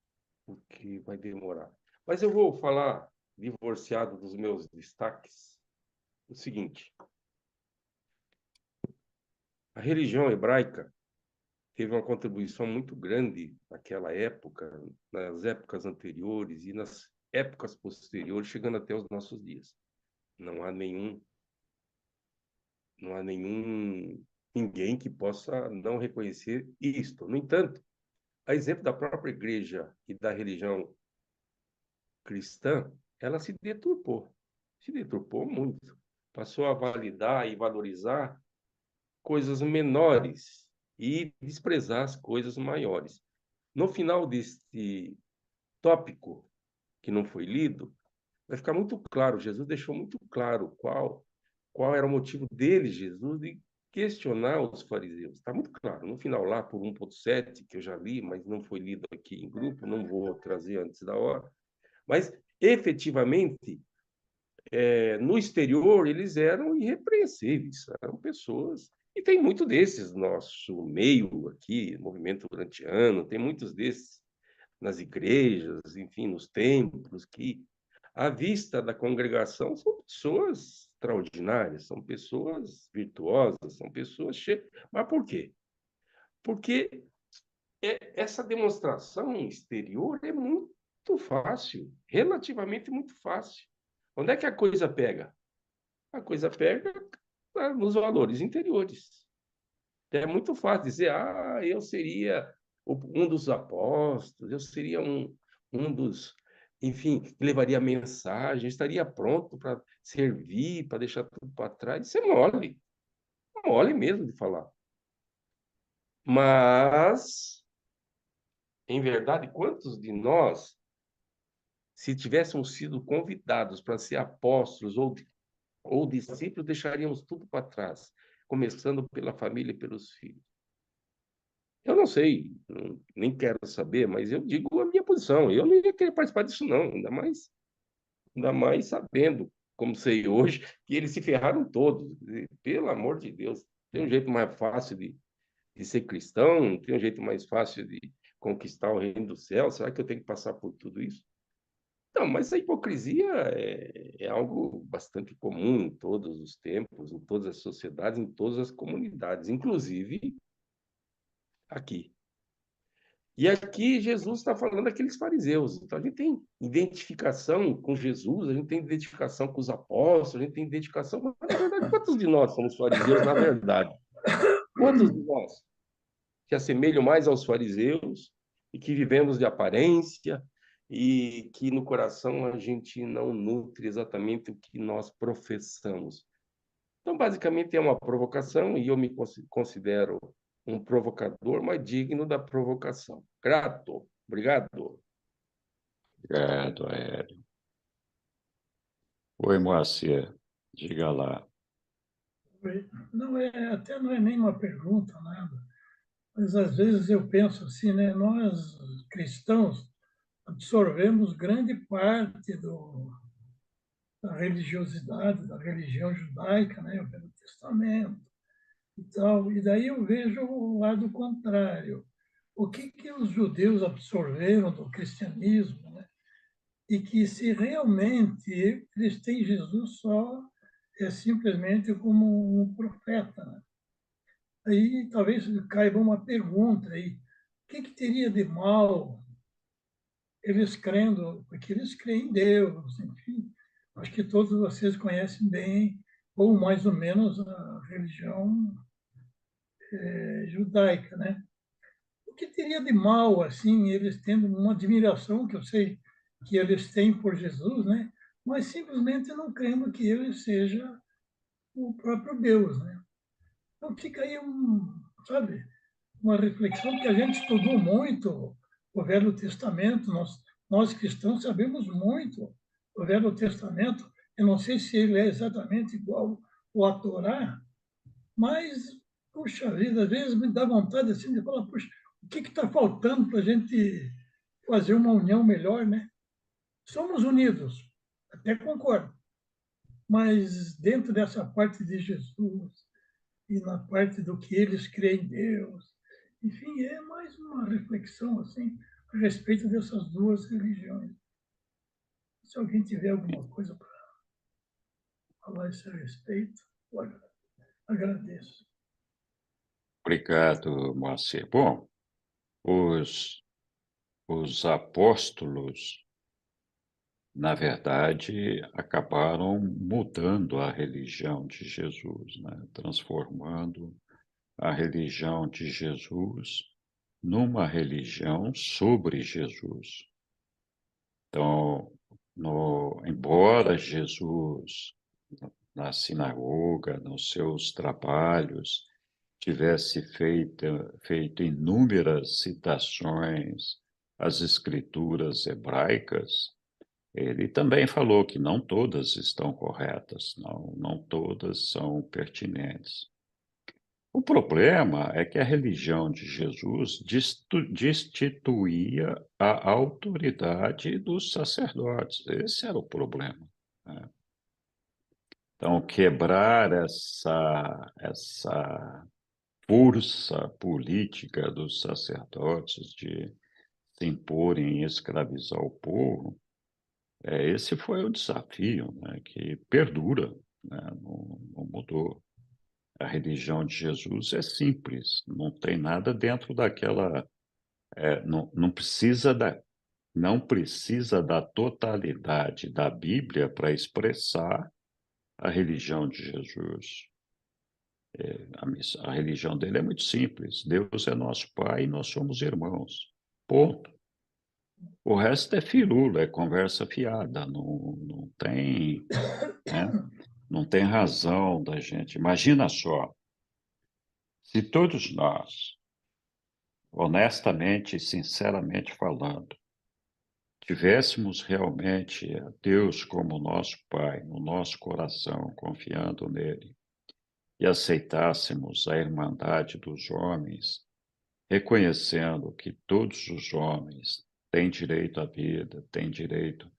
porque vai demorar. Mas eu vou falar, divorciado dos meus destaques, o seguinte: a religião hebraica teve uma contribuição muito grande naquela época, nas épocas anteriores e nas épocas posteriores, chegando até os nossos dias. Não há ninguém que possa não reconhecer isto. No entanto, a exemplo da própria igreja e da religião cristã, ela se deturpou muito. Passou a validar e valorizar coisas menores e desprezar as coisas maiores. No final deste tópico, que não foi lido, vai ficar muito claro, Jesus deixou muito claro qual era o motivo dele, Jesus, de questionar os fariseus. Está muito claro. No final, lá, por 1.7, que eu já li, mas não foi lido aqui em grupo, não vou trazer antes da hora. Mas, efetivamente, no exterior, eles eram irrepreensíveis, eram pessoas. E tem muito desses no nosso meio aqui, movimento grandiano, tem muitos desses nas igrejas, enfim, nos templos, que, à vista da congregação, são pessoas extraordinárias, são pessoas virtuosas, são pessoas cheias. Mas por quê? Porque essa demonstração exterior é muito fácil, relativamente muito fácil. Onde é que a coisa pega? A coisa pega nos valores interiores. É muito fácil dizer, eu seria um dos apóstolos, eu seria um dos, enfim, que levaria a mensagem, estaria pronto para servir, para deixar tudo para trás. Isso é mole mesmo de falar. Mas, em verdade, quantos de nós, se tivéssemos sido convidados para ser apóstolos ou discípulos, deixaríamos tudo para trás, começando pela família e pelos filhos? Eu não sei, nem quero saber, mas eu digo a minha posição. Eu não ia querer participar disso, não, ainda mais sabendo, como sei hoje, que eles se ferraram todos. Pelo amor de Deus, tem um jeito mais fácil de ser cristão? Não tem um jeito mais fácil de conquistar o reino do céu? Será que eu tenho que passar por tudo isso? Não, mas a hipocrisia é algo bastante comum em todos os tempos, em todas as sociedades, em todas as comunidades, inclusive aqui. E aqui Jesus está falando daqueles fariseus. Então a gente tem identificação com Jesus, a gente tem identificação com os apóstolos, a gente tem identificação. Mas, na verdade, quantos de nós somos fariseus, na verdade? Quantos de nós se assemelham mais aos fariseus e que vivemos de aparência e que no coração a gente não nutre exatamente o que nós professamos? Então, basicamente, é uma provocação e eu me considero um provocador, mas digno da provocação. Grato. Obrigado. Obrigado, Aéreo. Oi, Moacir, diga lá. Não até não é nem uma pergunta, nada. Mas às vezes eu penso assim, né? Nós cristãos absorvemos grande parte da religiosidade, da religião judaica, né? O Velho Testamento e tal. E daí eu vejo o lado contrário. O que os judeus absorveram do cristianismo, né? E que se realmente eles têm Jesus só simplesmente como um profeta, né? Aí talvez caiba uma pergunta aí. O que teria de mal eles crendo, porque eles creem em Deus, enfim. Acho que todos vocês conhecem bem, ou mais ou menos, a religião judaica, né? O que teria de mal, assim, eles tendo uma admiração, que eu sei que eles têm por Jesus, né? Mas simplesmente não crendo que ele seja o próprio Deus, né? Então fica aí sabe, uma reflexão que a gente estudou muito o Velho Testamento, nós cristãos sabemos muito o Velho Testamento. Eu não sei se ele é exatamente igual ao Torá, mas, puxa vida, às vezes me dá vontade assim, de falar, puxa, o que está faltando para a gente fazer uma união melhor, né? Somos unidos, até concordo, mas dentro dessa parte de Jesus e na parte do que eles creem em Deus, enfim, é mais uma reflexão assim a respeito dessas duas religiões. Se alguém tiver alguma coisa para falar a esse respeito, eu agradeço. Obrigado, Moacir. Bom, os apóstolos, na verdade, acabaram mudando a religião de Jesus, né? Transformando a religião de Jesus numa religião sobre Jesus. Então, embora Jesus, na sinagoga, nos seus trabalhos, tivesse feito inúmeras citações às escrituras hebraicas, ele também falou que não todas estão corretas, não todas são pertinentes. O problema é que a religião de Jesus destituía a autoridade dos sacerdotes. Esse era o problema, né? Então, quebrar essa força política dos sacerdotes de se imporem e escravizar o povo, esse foi o desafio, né, que perdura, né, não mudou. A religião de Jesus é simples, não tem nada dentro daquela. Não precisa da totalidade da Bíblia para expressar a religião de Jesus. A religião dele é muito simples. Deus é nosso Pai e nós somos irmãos. Ponto. O resto é firula, é conversa fiada, não tem, né? Não tem razão da gente. Imagina só, se todos nós, honestamente e sinceramente falando, tivéssemos realmente a Deus como nosso Pai no nosso coração, confiando nele, e aceitássemos a irmandade dos homens, reconhecendo que todos os homens têm direito à vida, têm direito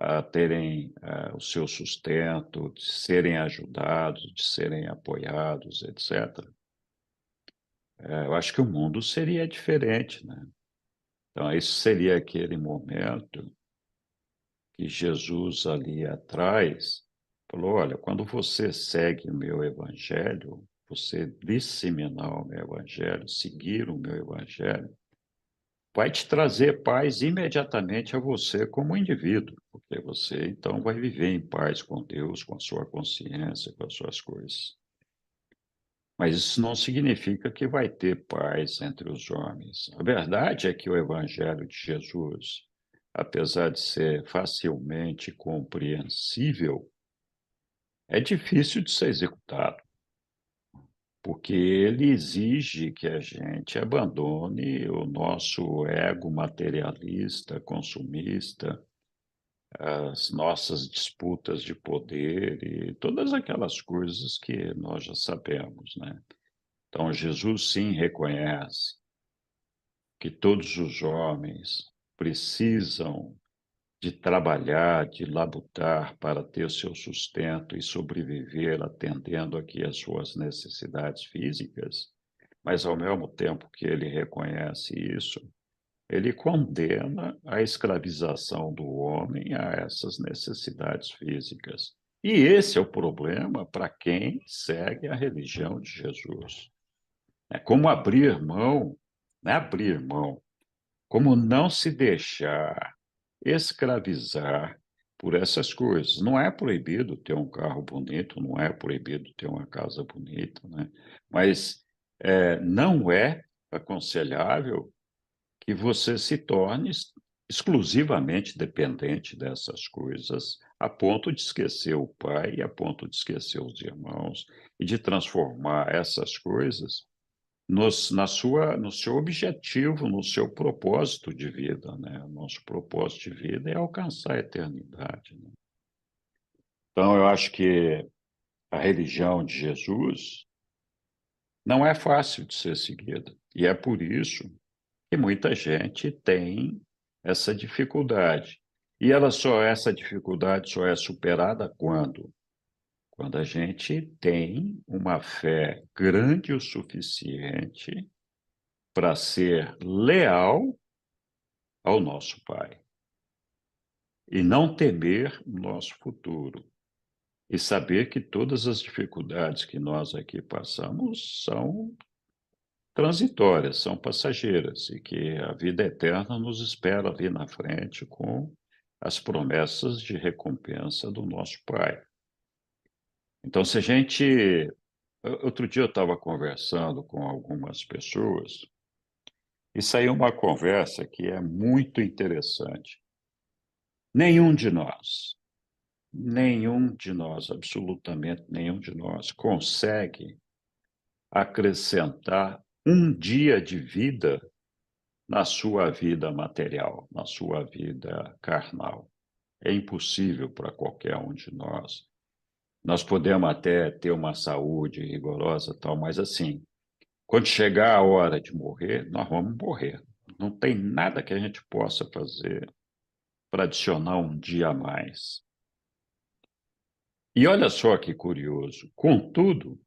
a terem o seu sustento, de serem ajudados, de serem apoiados, etc. eu acho que o mundo seria diferente, né? Então, isso seria aquele momento que Jesus ali atrás falou: olha, quando você segue o meu evangelho, você disseminar o meu evangelho, seguir o meu evangelho, vai te trazer paz imediatamente a você como indivíduo, porque você então vai viver em paz com Deus, com a sua consciência, com as suas coisas. Mas isso não significa que vai ter paz entre os homens. A verdade é que o evangelho de Jesus, apesar de ser facilmente compreensível, é difícil de ser executado, porque ele exige que a gente abandone o nosso ego materialista, consumista, as nossas disputas de poder e todas aquelas coisas que nós já sabemos, né? Então, Jesus sim reconhece que todos os homens precisam de trabalhar, de labutar para ter seu sustento e sobreviver atendendo aqui às suas necessidades físicas, mas ao mesmo tempo que ele reconhece isso, ele condena a escravização do homem a essas necessidades físicas. E esse é o problema para quem segue a religião de Jesus. É como abrir mão, não é abrir mão, como não se deixar escravizar por essas coisas. Não é proibido ter um carro bonito, não é proibido ter uma casa bonita, né? Mas não é aconselhável que você se torne exclusivamente dependente dessas coisas, a ponto de esquecer o pai, a ponto de esquecer os irmãos, e de transformar essas coisas no seu objetivo, no seu propósito de vida, né? O nosso propósito de vida é alcançar a eternidade, né? Então, eu acho que a religião de Jesus não é fácil de ser seguida. E é por isso que muita gente tem essa dificuldade. E essa dificuldade só é superada quando? Quando a gente tem uma fé grande o suficiente para ser leal ao nosso Pai e não temer o nosso futuro e saber que todas as dificuldades que nós aqui passamos são transitórias, são passageiras e que a vida eterna nos espera ali na frente com as promessas de recompensa do nosso Pai. Então, se a gente. Outro dia eu estava conversando com algumas pessoas e saiu uma conversa que é muito interessante. Nenhum de nós, absolutamente nenhum de nós, consegue acrescentar um dia de vida na sua vida material, na sua vida carnal. É impossível para qualquer um de nós. Nós podemos até ter uma saúde rigorosa, tal, mas assim, quando chegar a hora de morrer, nós vamos morrer. Não tem nada que a gente possa fazer para adicionar um dia a mais. E olha só que curioso, contudo,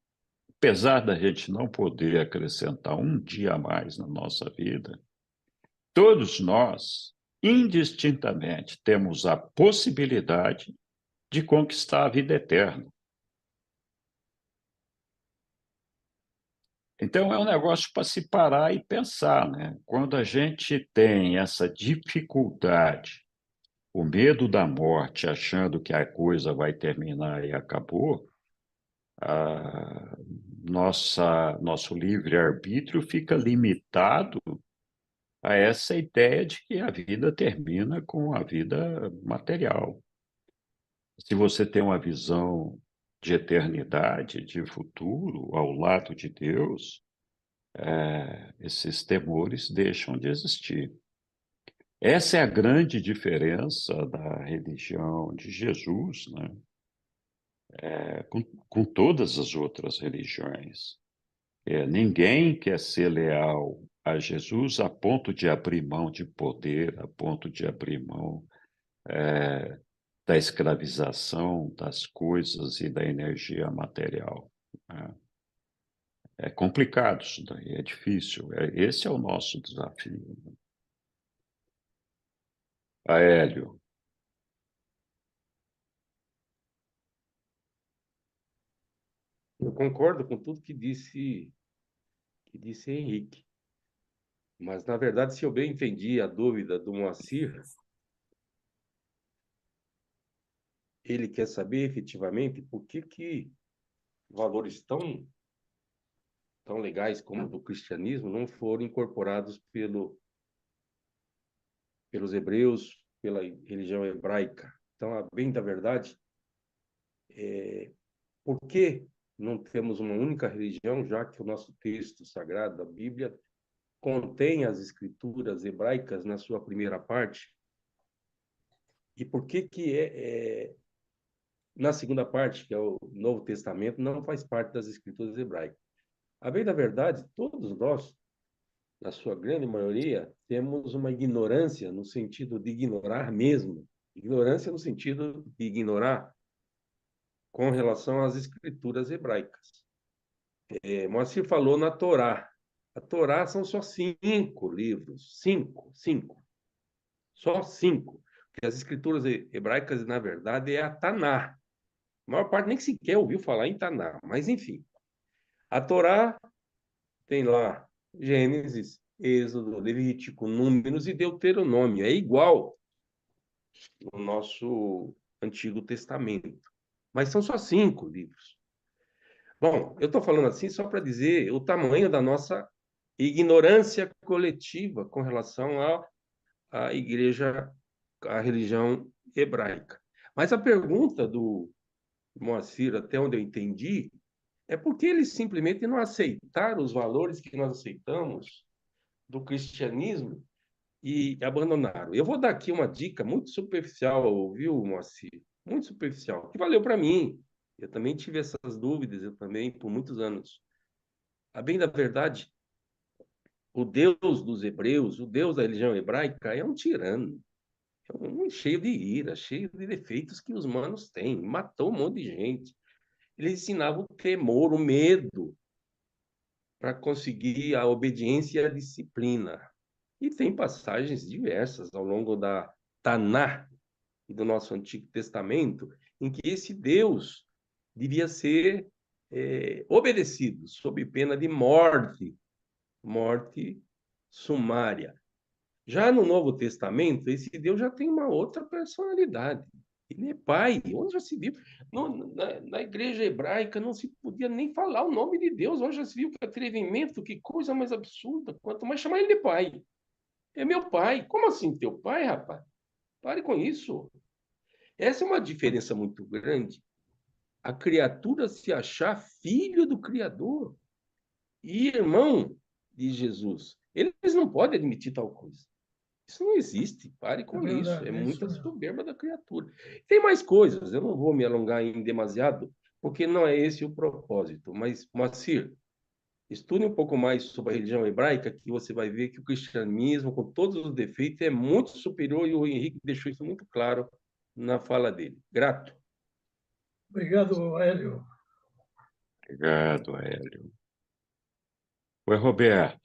apesar da gente não poder acrescentar um dia a mais na nossa vida, todos nós, indistintamente, temos a possibilidade de conquistar a vida eterna. Então, é um negócio para se parar e pensar, né? Quando a gente tem essa dificuldade, o medo da morte, achando que a coisa vai terminar e acabou, a nosso livre-arbítrio fica limitado a essa ideia de que a vida termina com a vida material. Se você tem uma visão de eternidade, de futuro, ao lado de Deus, esses temores deixam de existir. Essa é a grande diferença da religião de Jesus, né? Com todas as outras religiões. Ninguém quer ser leal a Jesus a ponto de abrir mão de poder, a ponto de abrir mão da escravização das coisas e da energia material, né? É complicado isso daí, é difícil. Esse é o nosso desafio. Aélio, Eu concordo com tudo que disse Henrique. Mas, na verdade, se eu bem entendi a dúvida do Moacir, ele quer saber efetivamente por que valores tão legais como o do cristianismo não foram incorporados pelos hebreus, pela religião hebraica. Então, a bem da verdade, por que não temos uma única religião, já que o nosso texto sagrado, a Bíblia, contém as escrituras hebraicas na sua primeira parte? E por que na segunda parte, que é o Novo Testamento, não faz parte das escrituras hebraicas? A bem da verdade, todos nós, na sua grande maioria, temos uma ignorância no sentido de ignorar mesmo. Ignorância no sentido de ignorar com relação às escrituras hebraicas. Moacir falou na Torá. A Torá são só 5 livros. 5. Só 5. Porque as escrituras hebraicas, na verdade, é a Taná. A maior parte nem sequer ouviu falar em Taná. Mas, enfim. A Torá tem lá Gênesis, Êxodo, Levítico, Números e Deuteronômio. É igual no nosso Antigo Testamento. Mas são só 5 livros. Bom, eu estou falando assim só para dizer o tamanho da nossa ignorância coletiva com relação à igreja, à religião hebraica. Mas a pergunta do Moacir, até onde eu entendi, é por que eles simplesmente não aceitaram os valores que nós aceitamos do cristianismo e abandonaram. Eu vou dar aqui uma dica muito superficial, viu, Moacir? Muito superficial, que valeu para mim. Eu também tive essas dúvidas, eu também, por muitos anos. A bem da verdade, o Deus dos hebreus, o Deus da religião hebraica, é um tirano. É cheio de ira, cheio de defeitos que os humanos têm. Matou um monte de gente. Ele ensinava o temor, o medo, para conseguir a obediência e a disciplina. E tem passagens diversas ao longo da Taná e do nosso Antigo Testamento em que esse Deus devia ser obedecido sob pena de morte sumária. Já no Novo Testamento, esse Deus já tem uma outra personalidade. Ele é pai. Onde já se viu? Na igreja hebraica não se podia nem falar o nome de Deus. Onde já se viu que atrevimento, que coisa mais absurda. Quanto mais chamar ele de pai. É meu pai. Como assim teu pai, rapaz? Pare com isso. Essa é uma diferença muito grande. A criatura se achar filho do Criador e irmão de Jesus. Eles não podem admitir tal coisa. Isso não existe. Pare com isso. É muita soberba da criatura. Tem mais coisas. Eu não vou me alongar em demasiado, porque não é esse o propósito. Mas, Moacir, estude um pouco mais sobre a religião hebraica, que você vai ver que o cristianismo, com todos os defeitos, é muito superior, e o Henrique deixou isso muito claro na fala dele. Grato. Obrigado, Hélio. obrigado, Aélio. Oi, Roberto.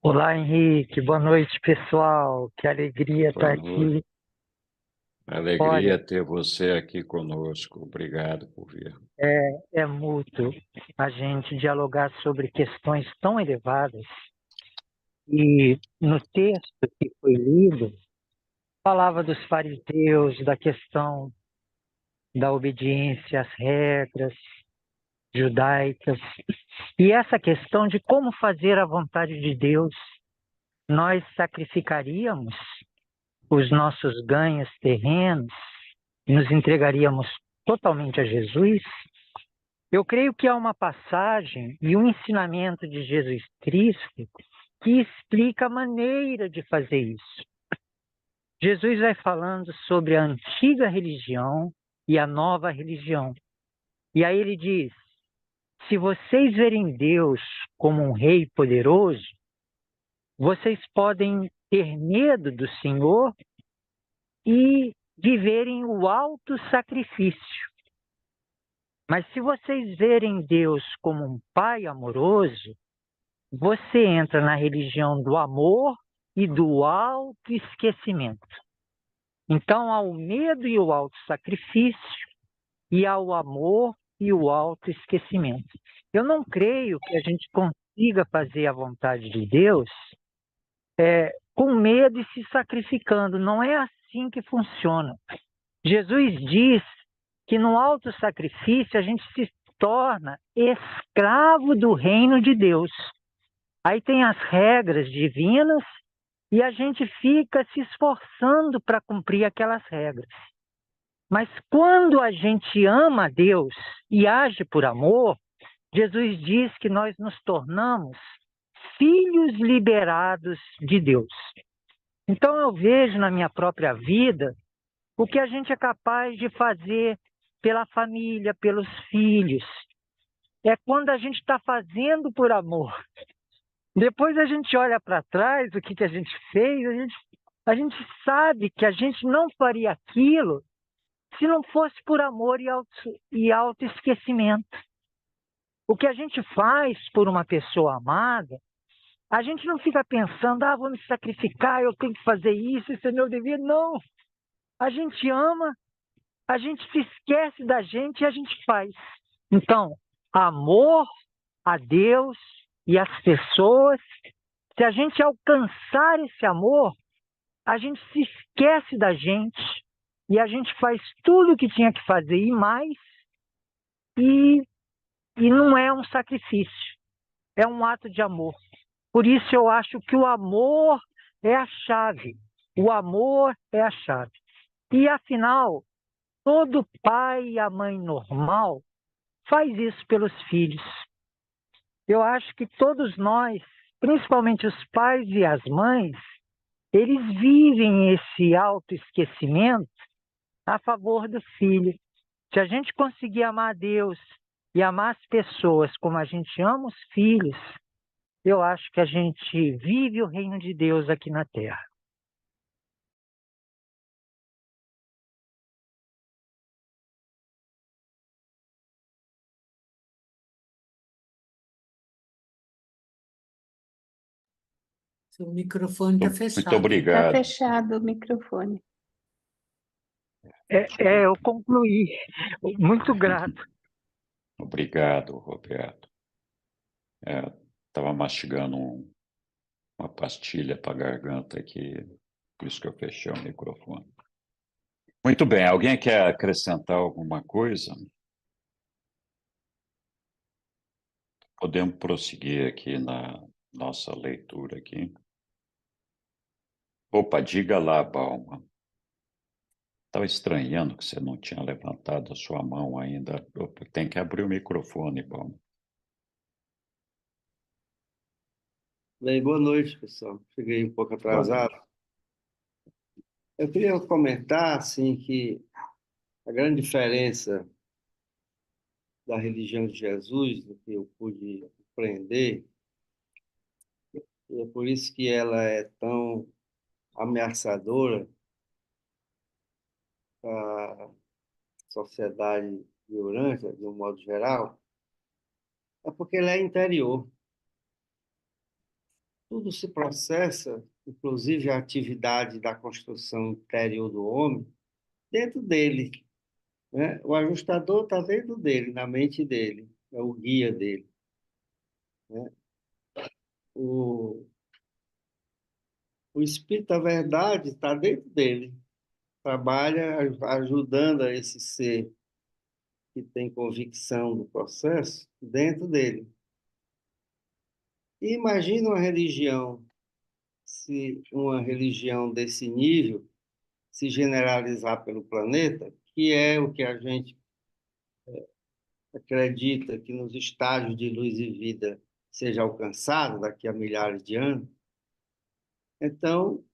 Olá, Henrique. Boa noite, pessoal. Que alegria Boa estar noite. aqui. Alegria Olha, ter você aqui conosco. Obrigado por vir. é mútuo a gente dialogar sobre questões tão elevadas. E no texto que foi lido, falava dos fariseus, da questão da obediência às regras judaicas. E essa questão de como fazer a vontade de Deus, nós sacrificaríamos os nossos ganhos terrenos e nos entregaríamos totalmente a Jesus? Eu creio que há uma passagem e um ensinamento de Jesus Cristo que explica a maneira de fazer isso. Jesus vai falando sobre a antiga religião e a nova religião. E aí ele diz: se vocês verem Deus como um rei poderoso, vocês podem ter medo do Senhor e viverem o alto sacrifício. Mas se vocês verem Deus como um pai amoroso, você entra na religião do amor e do autoesquecimento. Então, há o medo e o autossacrifício, e há o amor e o autoesquecimento. Eu não creio que a gente consiga fazer a vontade de Deus com medo e se sacrificando. Não é assim que funciona. Jesus diz que no autossacrifício a gente se torna escravo do reino de Deus. Aí tem as regras divinas e a gente fica se esforçando para cumprir aquelas regras. Mas quando a gente ama a Deus e age por amor, Jesus diz que nós nos tornamos filhos liberados de Deus. Então eu vejo na minha própria vida o que a gente é capaz de fazer pela família, pelos filhos. É quando a gente está fazendo por amor. Depois a gente olha para trás, o que a gente fez, a gente sabe que a gente não faria aquilo se não fosse por amor e autoesquecimento. O que a gente faz por uma pessoa amada, a gente não fica pensando, vou me sacrificar, eu tenho que fazer isso é meu dever. Não. A gente ama, a gente se esquece da gente e a gente faz. Então, amor a Deus e às pessoas, se a gente alcançar esse amor, a gente se esquece da gente e a gente faz tudo o que tinha que fazer e mais, e não é um sacrifício, é um ato de amor. Por isso eu acho que o amor é a chave. O amor é a chave. E afinal, todo pai e a mãe normal faz isso pelos filhos. Eu acho que todos nós, principalmente os pais e as mães, eles vivem esse autoesquecimento a favor do filho. Se a gente conseguir amar a Deus e amar as pessoas como a gente ama os filhos, eu acho que a gente vive o reino de Deus aqui na Terra. Seu microfone está Muito fechado. Está obrigado. fechado o microfone. Eu concluí. Muito grato. Obrigado, Roberto. Estava mastigando uma pastilha para a garganta aqui, por isso que eu fechei o microfone. Muito bem, alguém quer acrescentar alguma coisa? Podemos prosseguir aqui na nossa leitura aqui. Opa, diga lá, Balma. Estava estranhando que você não tinha levantado a sua mão ainda. Opa, tem que abrir o microfone, Balma. Bem, boa noite, pessoal. Cheguei um pouco atrasado. Eu queria comentar, assim, que a grande diferença da religião de Jesus, do que eu pude compreender, e é por isso que ela é tão ameaçadora para a sociedade ignorante, de um modo geral, é porque ela é interior. Tudo se processa, inclusive a atividade da construção interior do homem, dentro dele, né? O ajustador está dentro dele, na mente dele, é o guia dele, né? O, o Espírito da Verdade está dentro dele, trabalha ajudando a esse ser que tem convicção do processo dentro dele. E imagina uma religião, se uma religião desse nível se generalizar pelo planeta, que é o que a gente acredita que nos estágios de luz e vida seja alcançado daqui a milhares de anos. Então,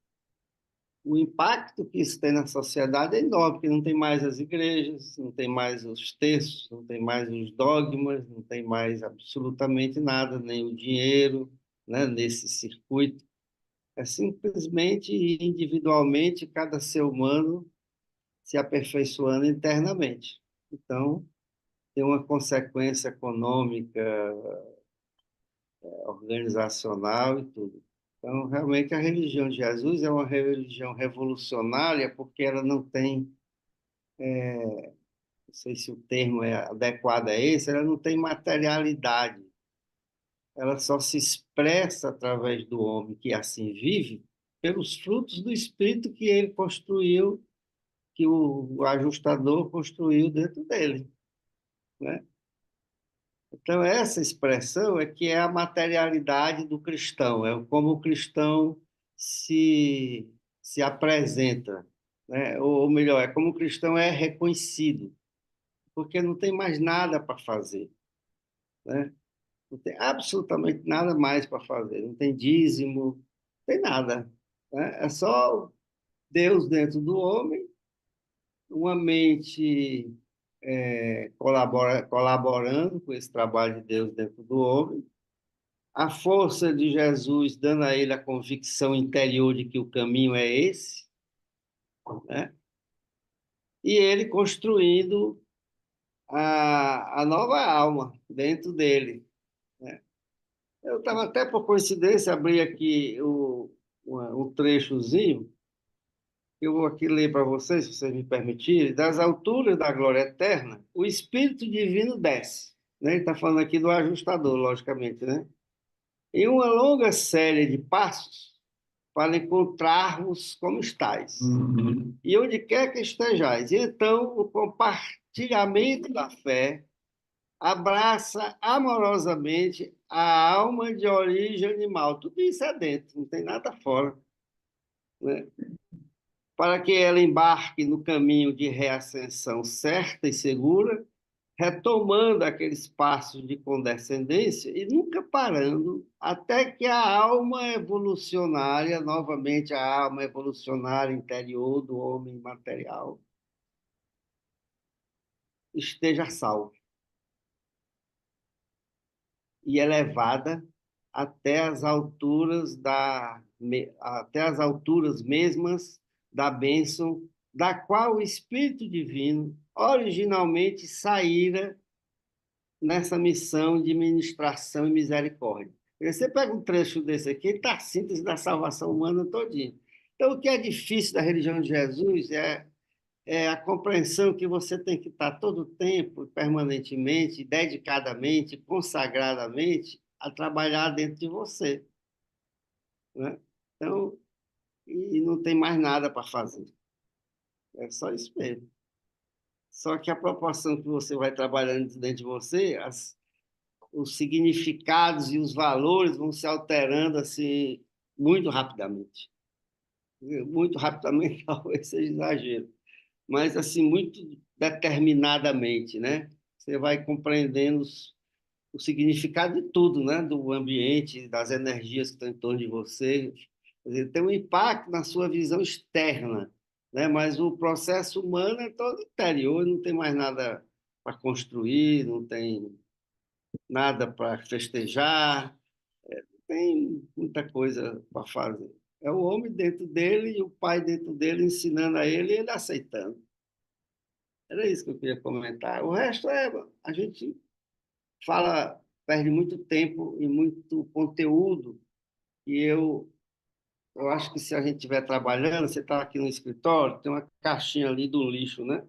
o impacto que isso tem na sociedade é enorme, porque não tem mais as igrejas, não tem mais os textos, não tem mais os dogmas, não tem mais absolutamente nada, nem o dinheiro, né, nesse circuito. É simplesmente e individualmente cada ser humano se aperfeiçoando internamente. Então, tem uma consequência econômica, organizacional e tudo. Então, realmente, a religião de Jesus é uma religião revolucionária porque ela não tem, não sei se o termo é adequado a esse, ela não tem materialidade. Ela só se expressa através do homem que assim vive, pelos frutos do Espírito que ele construiu, que o ajustador construiu dentro dele, né? Então, essa expressão é que é a materialidade do cristão, é como o cristão se apresenta, né? Ou melhor, é como o cristão é reconhecido, porque não tem mais nada para fazer, né? Não tem absolutamente nada mais para fazer, não tem dízimo, não tem nada, né? É só Deus dentro do homem, uma mente colaborando com esse trabalho de Deus dentro do homem, a força de Jesus dando a ele a convicção interior de que o caminho é esse, né? E ele construindo a nova alma dentro dele, né? Eu estava até por coincidência abri aqui um trechozinho, eu vou aqui ler para vocês, se vocês me permitirem. Das alturas da glória eterna, o Espírito Divino desce, né? Ele está falando aqui do ajustador, logicamente, né? Em uma longa série de passos para encontrar-vos como estáis, e onde quer que estejais. E então, o compartilhamento da fé abraça amorosamente a alma de origem animal. Tudo isso é dentro, não tem nada fora, né? Para que ela embarque no caminho de reascensão certa e segura, retomando aqueles passos de condescendência e nunca parando, até que a alma evolucionária, novamente a alma evolucionária interior do homem material, esteja salva e elevada até as alturas até as alturas mesmas da bênção da qual o Espírito Divino originalmente saíra nessa missão de ministração e misericórdia. Você pega um trecho desse aqui, está a síntese da salvação humana todinha. Então, o que é difícil da religião de Jesus é a compreensão que você tem que estar todo o tempo, permanentemente, dedicadamente, consagradamente, a trabalhar dentro de você, né? Então, e não tem mais nada para fazer. É só isso mesmo. Só que a proporção que você vai trabalhando dentro de você, os significados e os valores vão se alterando assim muito rapidamente. Muito rapidamente, talvez seja exagero, mas assim muito determinadamente, né? Você vai compreendendo o significado de tudo, né? Do ambiente, das energias que estão em torno de você. Quer dizer, tem um impacto na sua visão externa, né? Mas o processo humano é todo interior, não tem mais nada para construir, não tem nada para festejar, tem muita coisa para fazer. É o homem dentro dele e o pai dentro dele ensinando a ele e ele aceitando. Era isso que eu queria comentar. O resto a gente fala, perde muito tempo e muito conteúdo, e eu acho que se a gente estiver trabalhando, você está aqui no escritório, tem uma caixinha ali do lixo, né?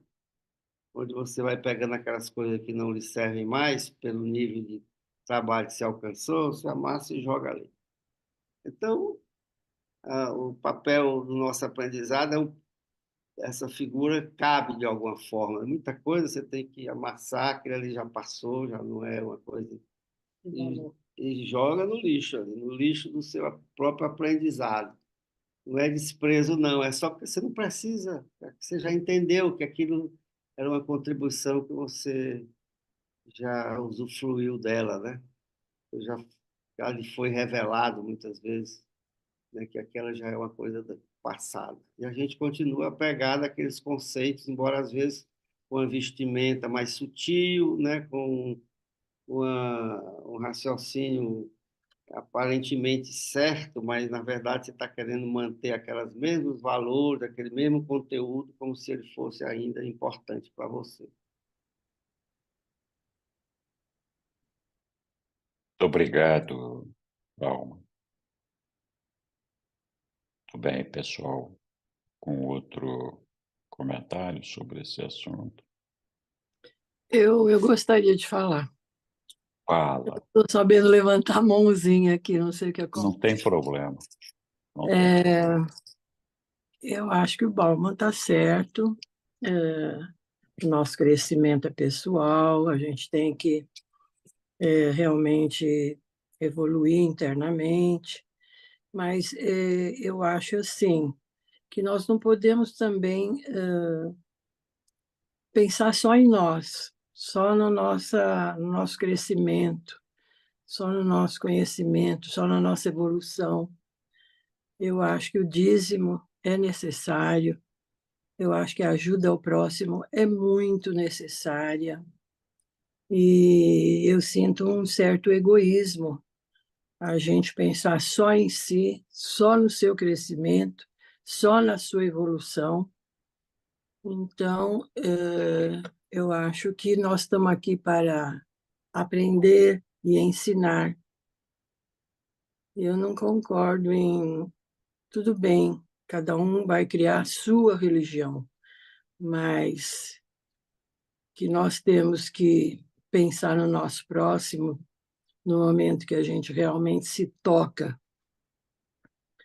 Onde você vai pegando aquelas coisas que não lhe servem mais, pelo nível de trabalho que se alcançou, você amassa e joga ali. Então, o papel do nosso aprendizado essa figura cabe de alguma forma. Muita coisa você tem que amassar, aquilo ali já passou, já não é uma coisa. E joga no lixo, ali, no lixo do seu próprio aprendizado. Não é desprezo, não, é só porque você não precisa, você já entendeu que aquilo era uma contribuição que você já usufruiu dela, né? Já lhe foi revelado muitas vezes, né, que aquela já é uma coisa do passado. E a gente continua apegado àqueles conceitos, embora às vezes com uma vestimenta mais sutil, né, com um raciocínio aparentemente certo, mas na verdade você está querendo manter aqueles mesmos valores, aquele mesmo conteúdo, como se ele fosse ainda importante para você. Obrigado, Alma. Tudo bem, pessoal, com outro comentário sobre esse assunto? Eu gostaria de falar. Fala, Estou sabendo levantar a mãozinha aqui, não sei o que não acontece. tem problema, não tem. Eu acho que o Bauman está certo. O nosso crescimento é pessoal, a gente tem que realmente evoluir internamente, mas eu acho assim que nós não podemos também pensar só em nós, só no nosso crescimento, só no nosso conhecimento, só na nossa evolução. Eu acho que o dízimo é necessário, eu acho que a ajuda ao próximo é muito necessária, e eu sinto um certo egoísmo a gente pensar só em si, só no seu crescimento, só na sua evolução. Então, eu acho que nós estamos aqui para aprender e ensinar. Eu não concordo em tudo bem, cada um vai criar a sua religião, mas que nós temos que pensar no nosso próximo no momento que a gente realmente se toca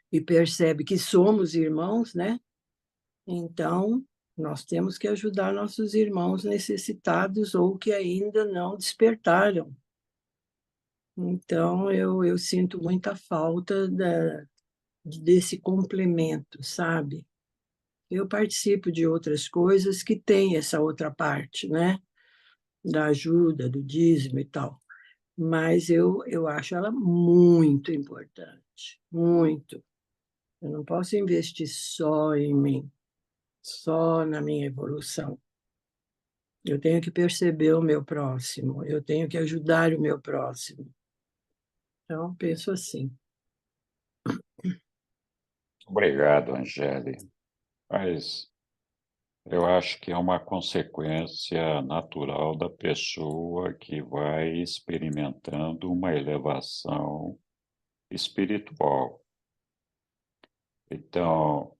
e percebe que somos irmãos, né? Então, nós temos que ajudar nossos irmãos necessitados ou que ainda não despertaram. Então, eu sinto muita falta desse complemento, sabe? Eu participo de outras coisas que têm essa outra parte, né? Da ajuda, do dízimo e tal. Mas eu acho ela muito importante, muito. Eu não posso investir só em mim, só na minha evolução. Eu tenho que perceber o meu próximo, eu tenho que ajudar o meu próximo. Então, penso assim. Obrigado, Angélica. Mas eu acho que é uma consequência natural da pessoa que vai experimentando uma elevação espiritual. Então,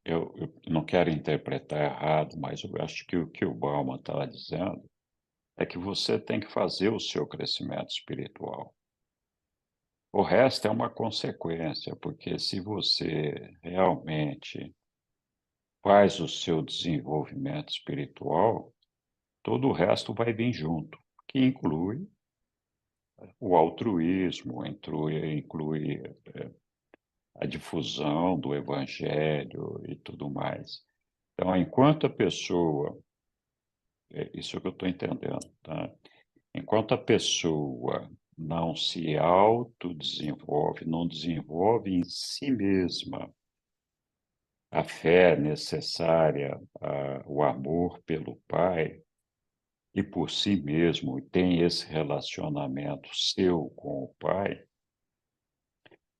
eu não quero interpretar errado, mas eu acho que o que o Bauman está dizendo é que você tem que fazer o seu crescimento espiritual. O resto é uma consequência, porque se você realmente faz o seu desenvolvimento espiritual, todo o resto vai vir junto, que inclui o altruísmo, inclui a difusão do evangelho e tudo mais. Então, enquanto a pessoa, isso é o que eu estou entendendo, tá? Enquanto a pessoa não se autodesenvolve, não desenvolve em si mesma a fé necessária, o amor pelo Pai e por si mesmo, tem esse relacionamento seu com o Pai,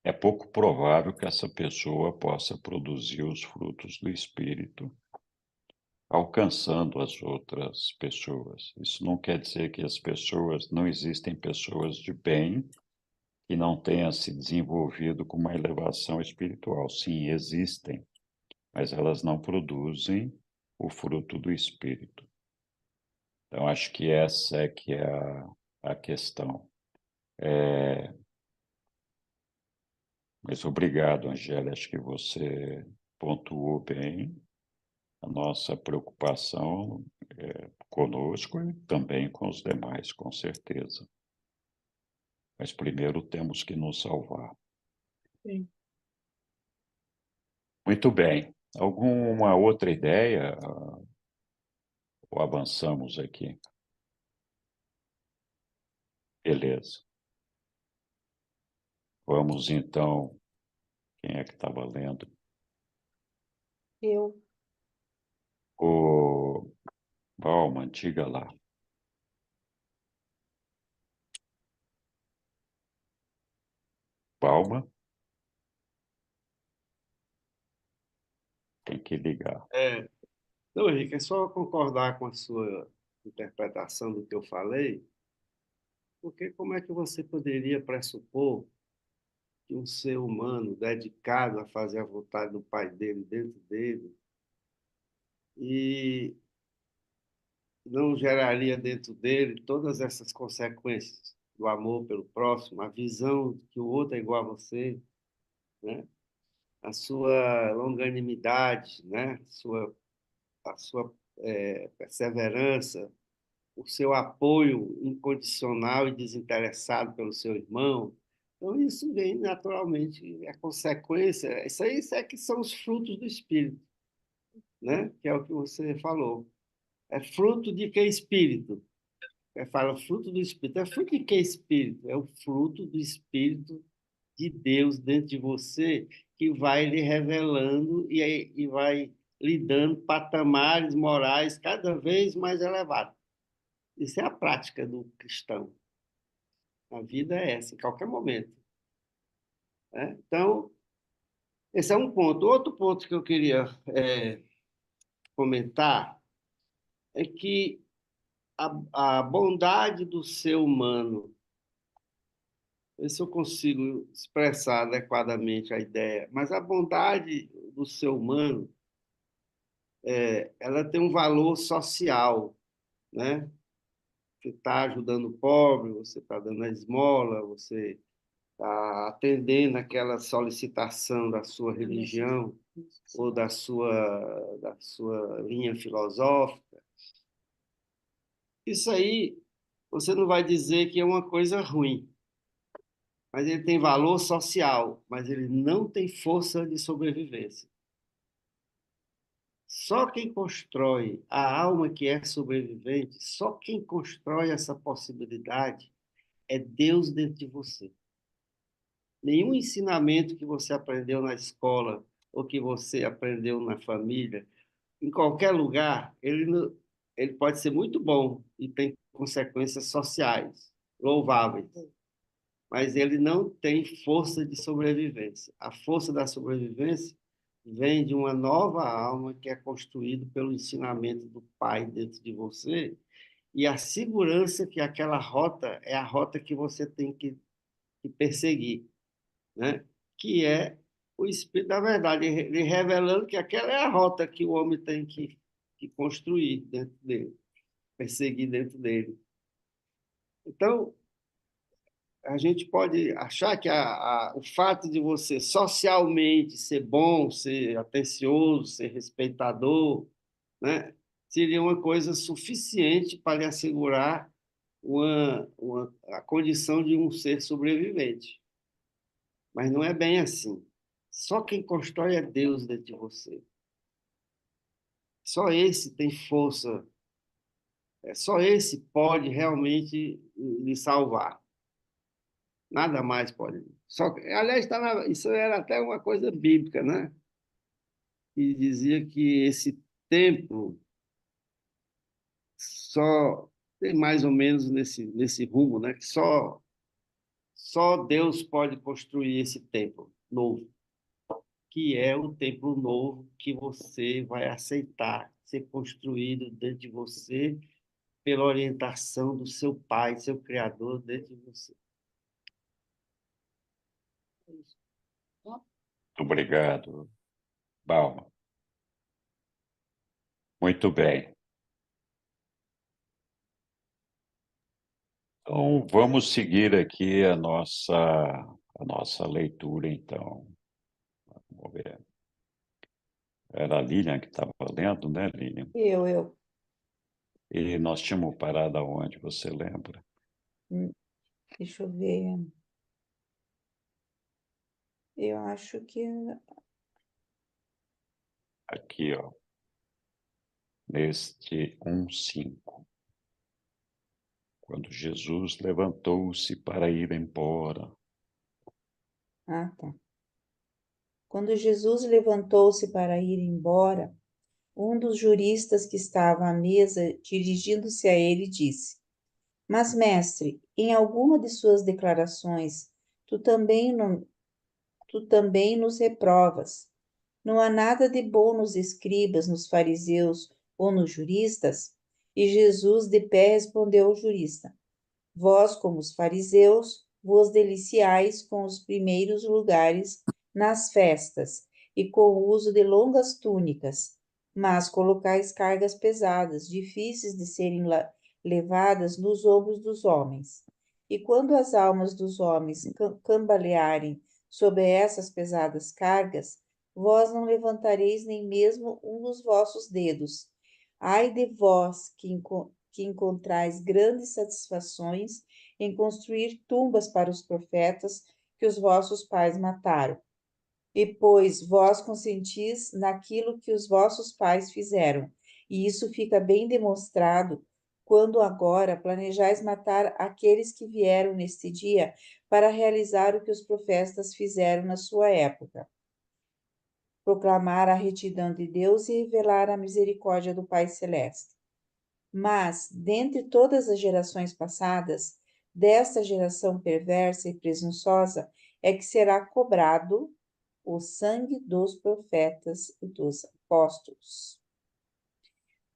é pouco provável que essa pessoa possa produzir os frutos do Espírito, alcançando as outras pessoas. Isso não quer dizer que as pessoas, não existem pessoas de bem que não tenham se desenvolvido com uma elevação espiritual. Sim, existem, mas elas não produzem o fruto do Espírito. Então, acho que essa é que é a questão. Mas obrigado, Angélica, acho que você pontuou bem a nossa preocupação conosco e também com os demais, com certeza. Mas primeiro temos que nos salvar. Sim. Muito bem. Alguma outra ideia? Ou avançamos aqui? Beleza. Vamos então. Quem é que estava lendo? Eu, O Bauman, diga lá. Bauman, tem que ligar. Não, Henrique, é só concordar com a sua interpretação do que eu falei. Porque como é que você poderia pressupor que um ser humano dedicado a fazer a vontade do Pai dele dentro dele e não geraria dentro dele todas essas consequências do amor pelo próximo, a visão de que o outro é igual a você, né? A sua longanimidade, né? A sua perseverança, o seu apoio incondicional e desinteressado pelo seu irmão. Então, isso vem naturalmente, é consequência. Isso é que são os frutos do Espírito, né? Que é o que você falou. É fruto de que espírito? Fala fruto do Espírito. É fruto de que Espírito? É o fruto do Espírito de Deus dentro de você que vai lhe revelando e vai lhe dando patamares morais cada vez mais elevados. Isso é a prática do cristão. A vida é essa, em qualquer momento, né? Então, esse é um ponto. Outro ponto que eu queria comentar é que a bondade do ser humano, ver se eu consigo expressar adequadamente a ideia, mas a bondade do ser humano, ela tem um valor social, né? Você está ajudando o pobre, você está dando a esmola, você está atendendo aquela solicitação da sua religião ou da sua linha filosófica. Isso aí, você não vai dizer que é uma coisa ruim, mas ele tem valor social, mas ele não tem força de sobrevivência. Só quem constrói a alma que é sobrevivente, só quem constrói essa possibilidade é Deus dentro de você. Nenhum ensinamento que você aprendeu na escola ou que você aprendeu na família, em qualquer lugar, ele pode ser muito bom e tem consequências sociais louváveis, mas ele não tem força de sobrevivência. A força da sobrevivência vem de uma nova alma que é construída pelo ensinamento do Pai dentro de você e a segurança que aquela rota é a rota que você tem que perseguir, né? Que é o Espírito da Verdade, ele revelando que aquela é a rota que o homem tem que construir dentro dele, perseguir dentro dele. Então, a gente pode achar que o fato de você socialmente ser bom, ser atencioso, ser respeitador, né, seria uma coisa suficiente para lhe assegurar a condição de um ser sobrevivente. Mas não é bem assim. Só quem constrói é Deus dentro de você. Só esse tem força. Só esse pode realmente lhe salvar. Nada mais pode. Aliás, isso era até uma coisa bíblica, né? Que dizia que esse templo só tem mais ou menos nesse rumo, né? Que só Deus pode construir esse templo novo, que é o templo novo que você vai aceitar ser construído dentro de você pela orientação do seu Pai, seu Criador dentro de você. Muito obrigado, Balma. Muito bem. Então, vamos seguir aqui a nossa leitura, então. Vamos ver. Era a Lilian que estava lendo, né, Lilian? Eu. E nós tínhamos parado aonde, você lembra? Deixa eu ver. Eu acho que... Aqui, ó. Neste 1:5. Quando Jesus levantou-se para ir embora. Ah, tá. Quando Jesus levantou-se para ir embora, um dos juristas que estava à mesa, dirigindo-se a ele, disse: Mas, mestre, em alguma de suas declarações, tu também nos reprovas. Não há nada de bom nos escribas, nos fariseus ou nos juristas? E Jesus, de pé, respondeu ao jurista: Vós, como os fariseus, vos deliciais com os primeiros lugares nas festas e com o uso de longas túnicas, mas colocais cargas pesadas, difíceis de serem levadas nos ombros dos homens. E quando as almas dos homens cambalearem sob essas pesadas cargas, vós não levantareis nem mesmo um dos vossos dedos. Ai de vós que encontrais grandes satisfações em construir tumbas para os profetas que os vossos pais mataram. E pois vós consentis naquilo que os vossos pais fizeram, e isso fica bem demonstrado quando agora planejais matar aqueles que vieram neste dia para realizar o que os profetas fizeram na sua época, proclamar a retidão de Deus e revelar a misericórdia do Pai Celeste. Mas, dentre todas as gerações passadas, desta geração perversa e presunçosa é que será cobrado o sangue dos profetas e dos apóstolos.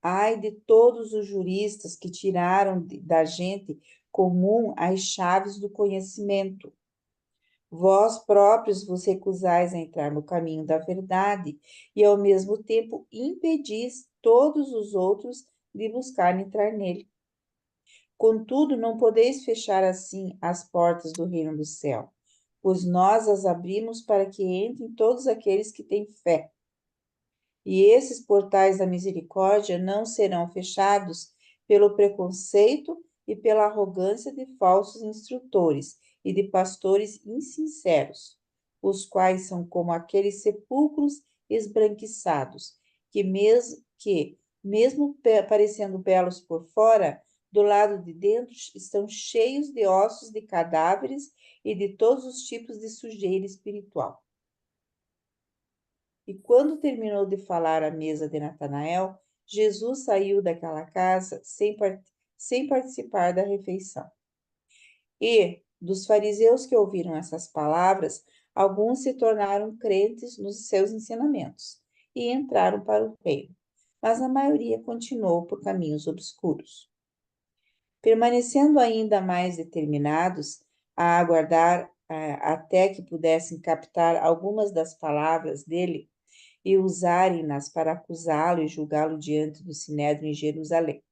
Ai de todos os juristas que tiraram da gente comum as chaves do conhecimento. Vós próprios vos recusais a entrar no caminho da verdade e, ao mesmo tempo, impedis todos os outros de buscar entrar nele. Contudo, não podeis fechar assim as portas do reino do céu, pois nós as abrimos para que entrem todos aqueles que têm fé. E esses portais da misericórdia não serão fechados pelo preconceito e pela arrogância de falsos instrutores e de pastores insinceros, os quais são como aqueles sepulcros esbranquiçados, mesmo parecendo belos por fora, do lado de dentro estão cheios de ossos de cadáveres e de todos os tipos de sujeira espiritual. E quando terminou de falar à mesa de Natanael, Jesus saiu daquela casa sem participar da refeição. E, dos fariseus que ouviram essas palavras, alguns se tornaram crentes nos seus ensinamentos e entraram para o reino, mas a maioria continuou por caminhos obscuros. Permanecendo ainda mais determinados a aguardar até que pudessem captar algumas das palavras dele e usarem-nas para acusá-lo e julgá-lo diante do Sinédrio em Jerusalém.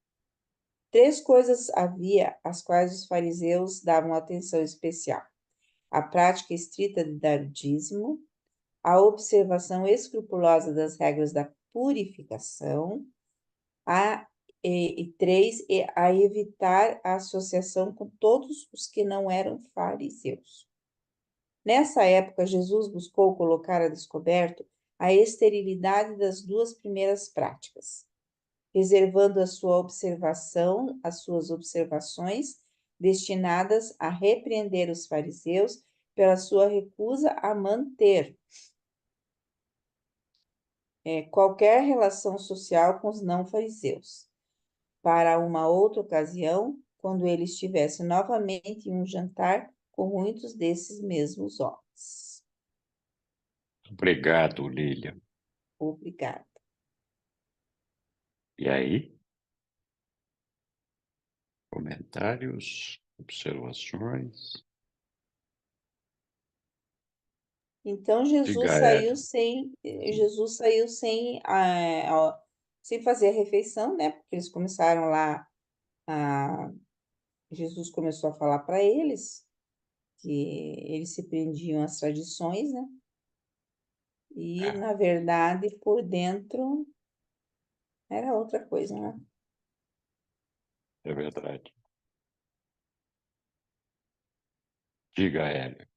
3 coisas havia às quais os fariseus davam atenção especial: a prática estrita de dar o dízimo, a observação escrupulosa das regras da purificação, e 3, a evitar a associação com todos os que não eram fariseus. Nessa época, Jesus buscou colocar a descoberto a esterilidade das 2 primeiras práticas, reservando as suas observações destinadas a repreender os fariseus pela sua recusa a manter qualquer relação social com os não-fariseus, para uma outra ocasião, quando ele estivesse novamente em um jantar com muitos desses mesmos homens. Obrigado, Lília. Obrigada. E aí? Comentários, observações? Então Jesus Diga, saiu Ellen. sem fazer a refeição, né? Porque eles começaram lá Jesus começou a falar para eles que eles se prendiam às tradições, né? E na verdade por dentro era outra coisa, né? É verdade. Diga, Hélio.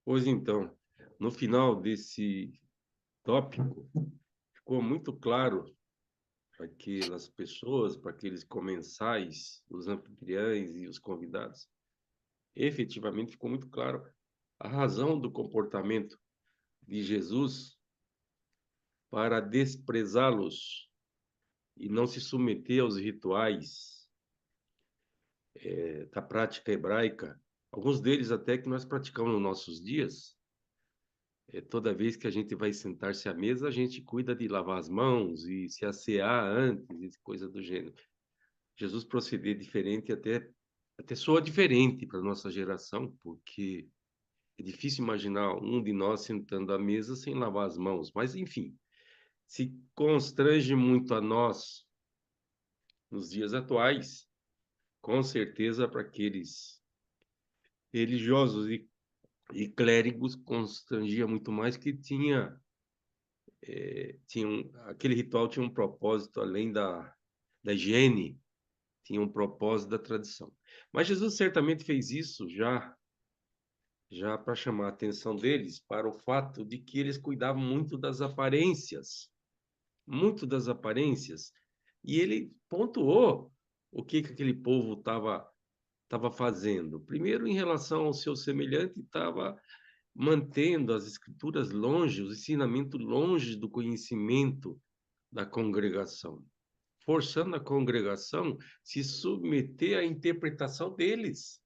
Pois então, no final desse tópico, ficou muito claro para aquelas pessoas, para aqueles comensais, os anfitriães e os convidados, efetivamente ficou muito claro a razão do comportamento de Jesus para desprezá-los e não se submeter aos rituais da prática hebraica, alguns deles até que nós praticamos nos nossos dias, toda vez que a gente vai sentar-se à mesa, a gente cuida de lavar as mãos e se assear antes, e coisa do gênero. Jesus proceder diferente até soa diferente para a nossa geração, porque é difícil imaginar um de nós sentando à mesa sem lavar as mãos. Mas, enfim, se constrange muito a nós nos dias atuais, com certeza para aqueles religiosos e clérigos constrangia muito mais, que aquele ritual tinha um propósito além da higiene, tinha um propósito da tradição. Mas Jesus certamente fez isso já para chamar a atenção deles para o fato de que eles cuidavam muito das aparências, e ele pontuou o que aquele povo estava fazendo. Primeiro, em relação ao seu semelhante, estava mantendo as escrituras longe, os ensinamentos longe do conhecimento da congregação, forçando a congregação se submeter à interpretação deles,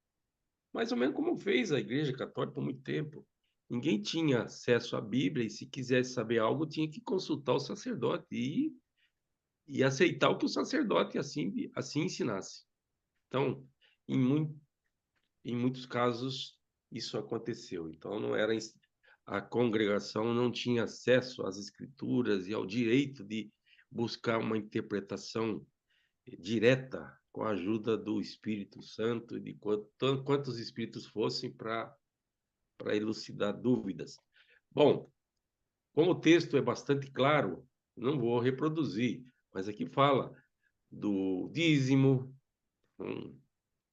mais ou menos como fez a Igreja Católica por muito tempo. Ninguém tinha acesso à Bíblia e, se quisesse saber algo, tinha que consultar o sacerdote e aceitar o que o sacerdote assim ensinasse. Então, em, muito, em muitos casos, isso aconteceu. Então, não era a congregação não tinha acesso às escrituras e ao direito de buscar uma interpretação direta com a ajuda do Espírito Santo e de quantos espíritos fossem para elucidar dúvidas. Bom, como o texto é bastante claro, não vou reproduzir, mas aqui fala do dízimo.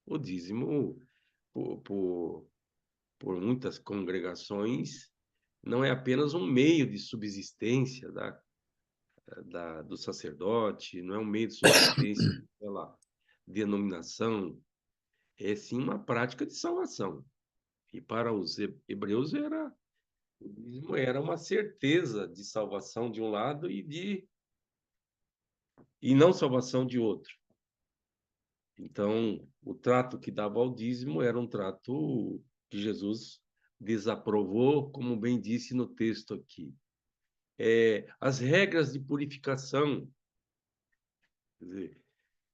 O dízimo, por muitas congregações, não é apenas um meio de subsistência do sacerdote, não é um meio de subsistência daquela denominação, é sim uma prática de salvação. E para os hebreus o dízimo era uma certeza de salvação de um lado e não salvação de outro. Então, o trato que dava ao dízimo era um trato que Jesus desaprovou, como bem disse no texto aqui. As regras de purificação, quer dizer,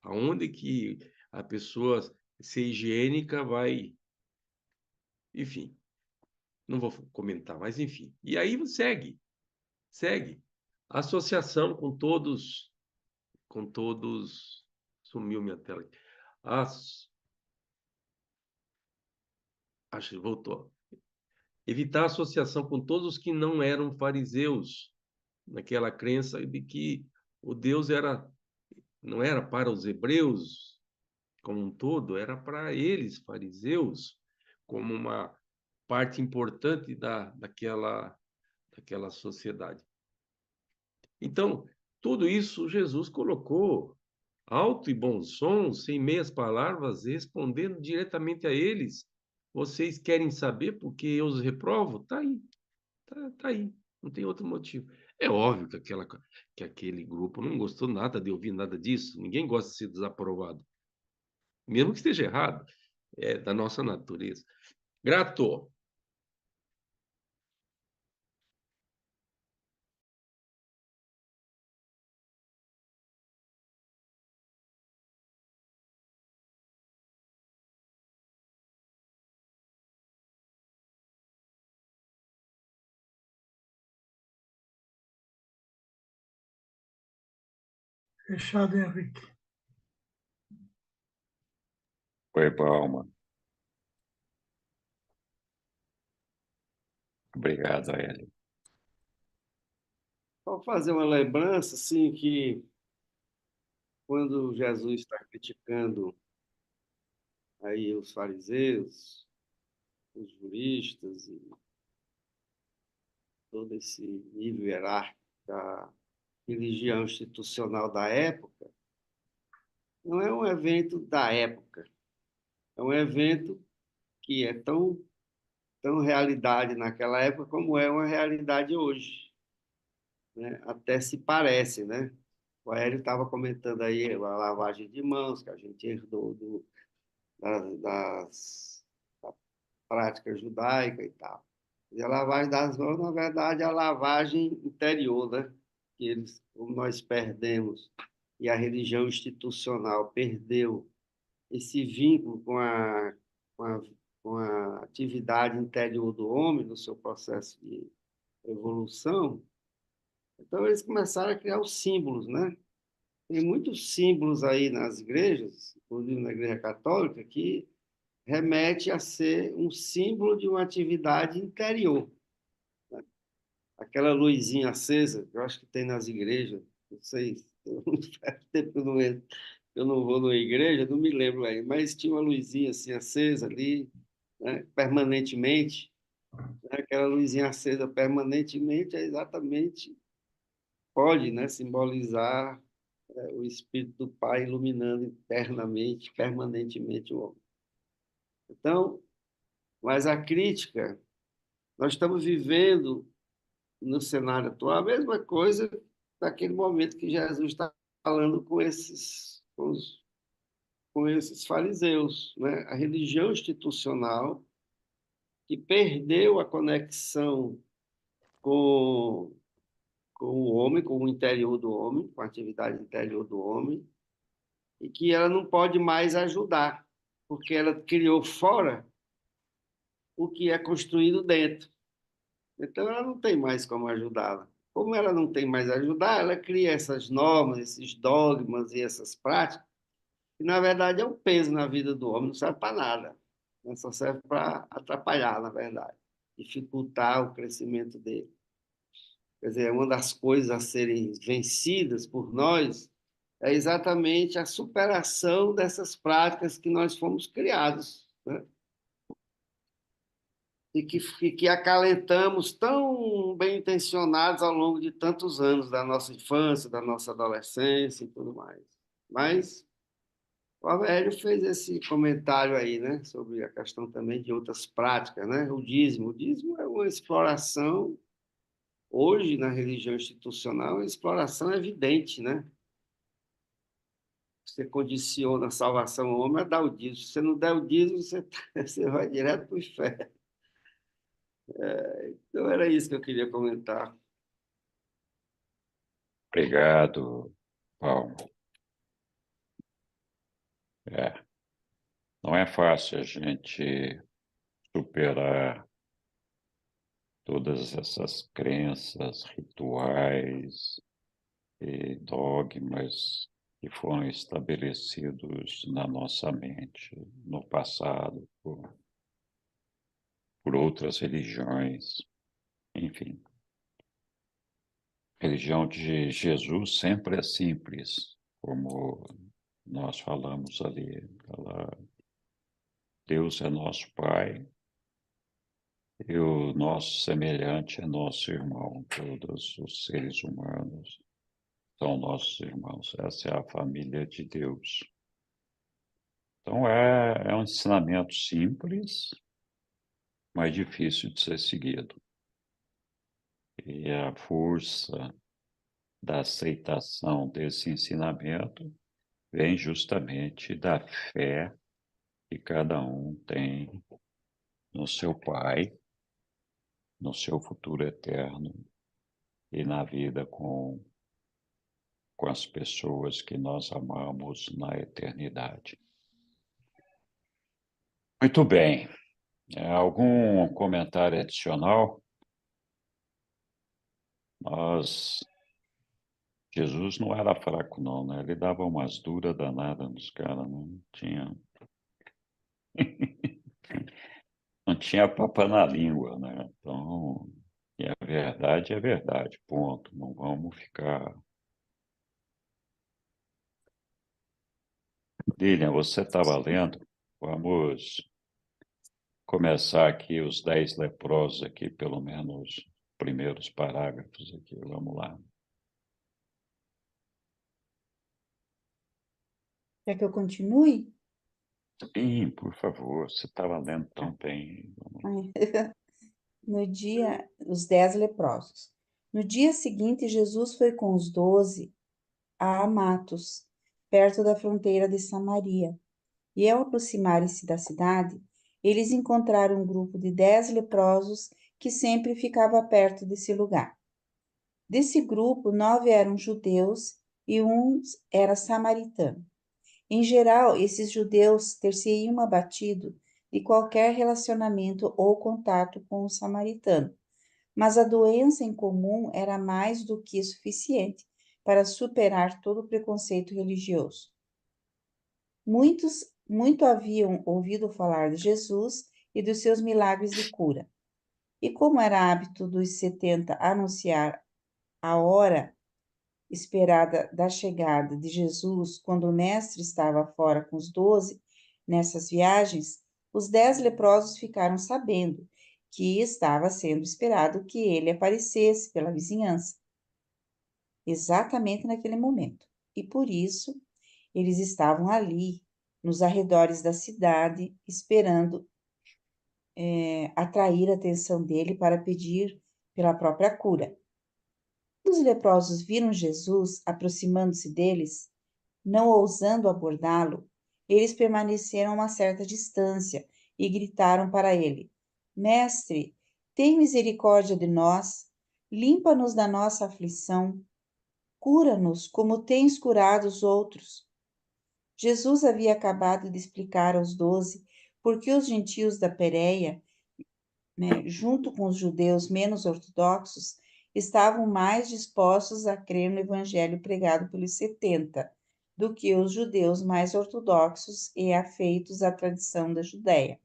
aonde que a pessoa ser higiênica vai... Enfim, não vou comentar, mas enfim. E aí segue. Associação com todos... Sumiu minha tela. Acho que voltou. Evitar associação com todos os que não eram fariseus, naquela crença de que o Deus não era para os hebreus como um todo, era para eles, fariseus, como uma parte importante daquela sociedade. Então, tudo isso Jesus colocou alto e bom som, sem meias palavras, respondendo diretamente a eles. Vocês querem saber por que eu os reprovo? Tá aí, tá aí, não tem outro motivo. É óbvio que aquele grupo não gostou nada de ouvir nada disso. Ninguém gosta de ser desaprovado, mesmo que esteja errado, é da nossa natureza. Grato. Fechado, Henrique. Foi bom, mano. Obrigado, Hélio. Vou fazer uma lembrança, assim, que quando Jesus está criticando aí os fariseus, os juristas e todo esse nível hierárquico da religião institucional da época, não é um evento da época, é um evento que é tão realidade naquela época como é uma realidade hoje, né? Até se parece, né? O Aéreo estava comentando aí a lavagem de mãos que a gente herdou da prática judaica e tal. E a lavagem das mãos, na verdade, é a lavagem interior, né? Que eles, como nós perdemos, e a religião institucional perdeu esse vínculo com a, com a atividade interior do homem, no seu processo de evolução, então eles começaram a criar os símbolos, né? Tem muitos símbolos aí nas igrejas, inclusive na Igreja Católica, que remete a ser um símbolo de uma atividade interior. Aquela luzinha acesa, que eu acho que tem nas igrejas, não sei, faz tempo que eu não vou numa igreja, não me lembro aí, mas tinha uma luzinha assim acesa ali, né, permanentemente, né, aquela luzinha acesa permanentemente é exatamente, pode, né, simbolizar o Espírito do Pai iluminando internamente, permanentemente o homem. Então, mas a crítica, nós estamos vivendo no cenário atual a mesma coisa daquele momento que Jesus está falando com esses fariseus, né? A religião institucional que perdeu a conexão com, com o homem, com o interior do homem, com a atividade interior do homem, e que ela não pode mais ajudar, porque ela criou fora o que é construído dentro. Então, ela não tem mais como ajudá-la. Como ela não tem mais a ajudar, ela cria essas normas, esses dogmas e essas práticas, que, na verdade, é um peso na vida do homem, não serve para nada. Só serve para atrapalhar, na verdade, dificultar o crescimento dele. Quer dizer, uma das coisas a serem vencidas por nós é exatamente a superação dessas práticas que nós fomos criados, né? E que acalentamos tão bem intencionados ao longo de tantos anos da nossa infância, da nossa adolescência e tudo mais. Mas o Aurélio fez esse comentário aí, né, sobre a questão também de outras práticas, né? O dízimo é uma exploração, hoje na religião institucional, uma exploração evidente, né? Você condiciona a salvação ao homem a dar o dízimo. Se você não der o dízimo, você vai direto para o inferno. Então era isso que eu queria comentar. Obrigado, Paulo. Não é fácil a gente superar todas essas crenças, rituais e dogmas que foram estabelecidos na nossa mente no passado por outras religiões, enfim. A religião de Jesus sempre é simples, como nós falamos ali. Deus é nosso Pai e o nosso semelhante é nosso irmão. Todos os seres humanos são nossos irmãos. Essa é a família de Deus. Então é um ensinamento simples, mas difícil de ser seguido. E a força da aceitação desse ensinamento vem justamente da fé que cada um tem no seu Pai, no seu futuro eterno e na vida com as pessoas que nós amamos na eternidade. Muito bem. Algum comentário adicional? Jesus não era fraco, não, né? Ele dava umas duras danadas nos caras, não tinha. Não tinha papa na língua, né? Então, e a verdade é verdade, ponto. Não vamos ficar. Lilian, você estava lendo? Vamos começar aqui os 10 leprosos aqui, pelo menos os primeiros parágrafos aqui. Vamos lá. Quer que eu continue? Sim, por favor, você estava lendo tão bem. No dia, os 10 leprosos. No dia seguinte, Jesus foi com os 12 a Amatus, perto da fronteira de Samaria. E ao aproximarem-se da cidade, eles encontraram um grupo de 10 leprosos que sempre ficava perto desse lugar. Desse grupo, 9 eram judeus e um era samaritano. Em geral, esses judeus ter-se-iam abatido de qualquer relacionamento ou contato com o samaritano, mas a doença em comum era mais do que suficiente para superar todo o preconceito religioso. Muito haviam ouvido falar de Jesus e dos seus milagres de cura. E como era hábito dos 70 anunciar a hora esperada da chegada de Jesus, quando o mestre estava fora com os 12, nessas viagens, os 10 leprosos ficaram sabendo que estava sendo esperado que ele aparecesse pela vizinhança, exatamente naquele momento. E por isso, eles estavam ali, nos arredores da cidade, esperando atrair a atenção dele para pedir pela própria cura. Os leprosos viram Jesus aproximando-se deles, não ousando abordá-lo, eles permaneceram a uma certa distância e gritaram para ele: Mestre, tem misericórdia de nós, limpa-nos da nossa aflição, cura-nos como tens curado os outros. Jesus havia acabado de explicar aos 12 por que os gentios da Pérea, junto com os judeus menos ortodoxos, estavam mais dispostos a crer no evangelho pregado pelos 70 do que os judeus mais ortodoxos e afeitos à tradição da Judéia.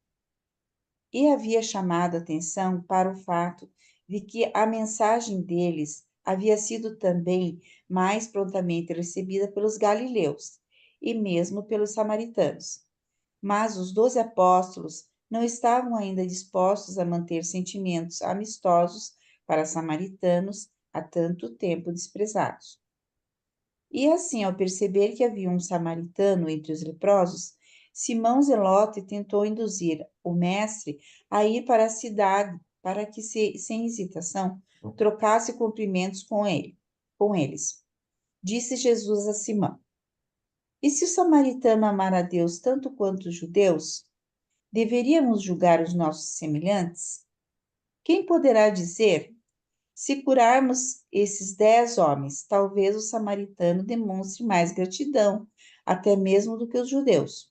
E havia chamado atenção para o fato de que a mensagem deles havia sido também mais prontamente recebida pelos galileus e mesmo pelos samaritanos. Mas os 12 apóstolos não estavam ainda dispostos a manter sentimentos amistosos para samaritanos há tanto tempo desprezados. E assim, ao perceber que havia um samaritano entre os leprosos, Simão Zelote tentou induzir o mestre a ir para a cidade para que, sem hesitação, trocasse cumprimentos com eles. Disse Jesus a Simão: E se o samaritano amar a Deus tanto quanto os judeus, deveríamos julgar os nossos semelhantes? Quem poderá dizer: se curarmos esses 10 homens, talvez o samaritano demonstre mais gratidão, até mesmo do que os judeus?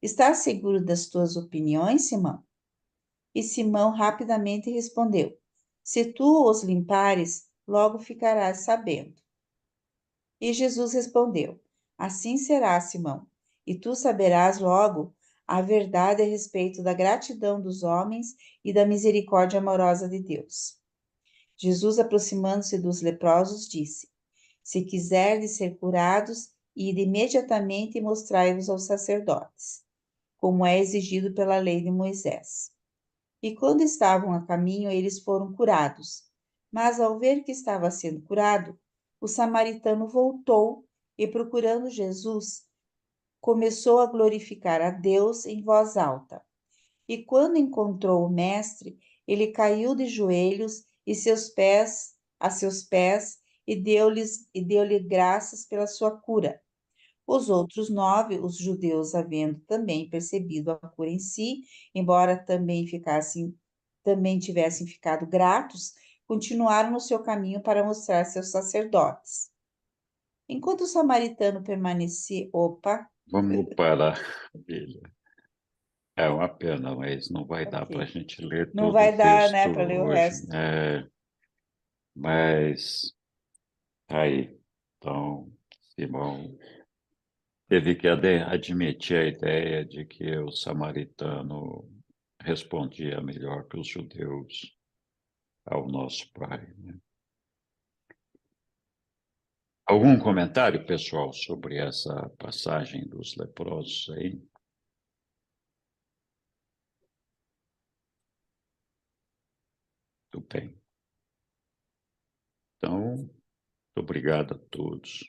Estás seguro das tuas opiniões, Simão? E Simão rapidamente respondeu: Se tu os limpares, logo ficarás sabendo. E Jesus respondeu: Assim será, Simão, e tu saberás logo a verdade a respeito da gratidão dos homens e da misericórdia amorosa de Deus. Jesus, aproximando-se dos leprosos, disse: Se quiserdes ser curados, ide imediatamente e mostrai-vos aos sacerdotes, como é exigido pela lei de Moisés. E quando estavam a caminho, eles foram curados. Mas ao ver que estava sendo curado, o samaritano voltou e, procurando Jesus, começou a glorificar a Deus em voz alta. E quando encontrou o mestre, ele caiu de joelhos a seus pés e deu-lhe graças pela sua cura. Os outros 9, os judeus, havendo também percebido a cura em si, embora também tivessem ficado gratos, continuaram no seu caminho para mostrar-se aos sacerdotes. Enquanto o samaritano permanecia... Opa! Vamos parar, filha. É uma pena, mas não vai dar para a Ok. gente ler Não todo vai o dar, texto né, para ler o hoje. resto. Mas tá aí. Então, Simão teve que admitir a ideia de que o samaritano respondia melhor que os judeus ao nosso Pai, né? Algum comentário, pessoal, sobre essa passagem dos leprosos aí? Tudo bem. Então, muito obrigado a todos.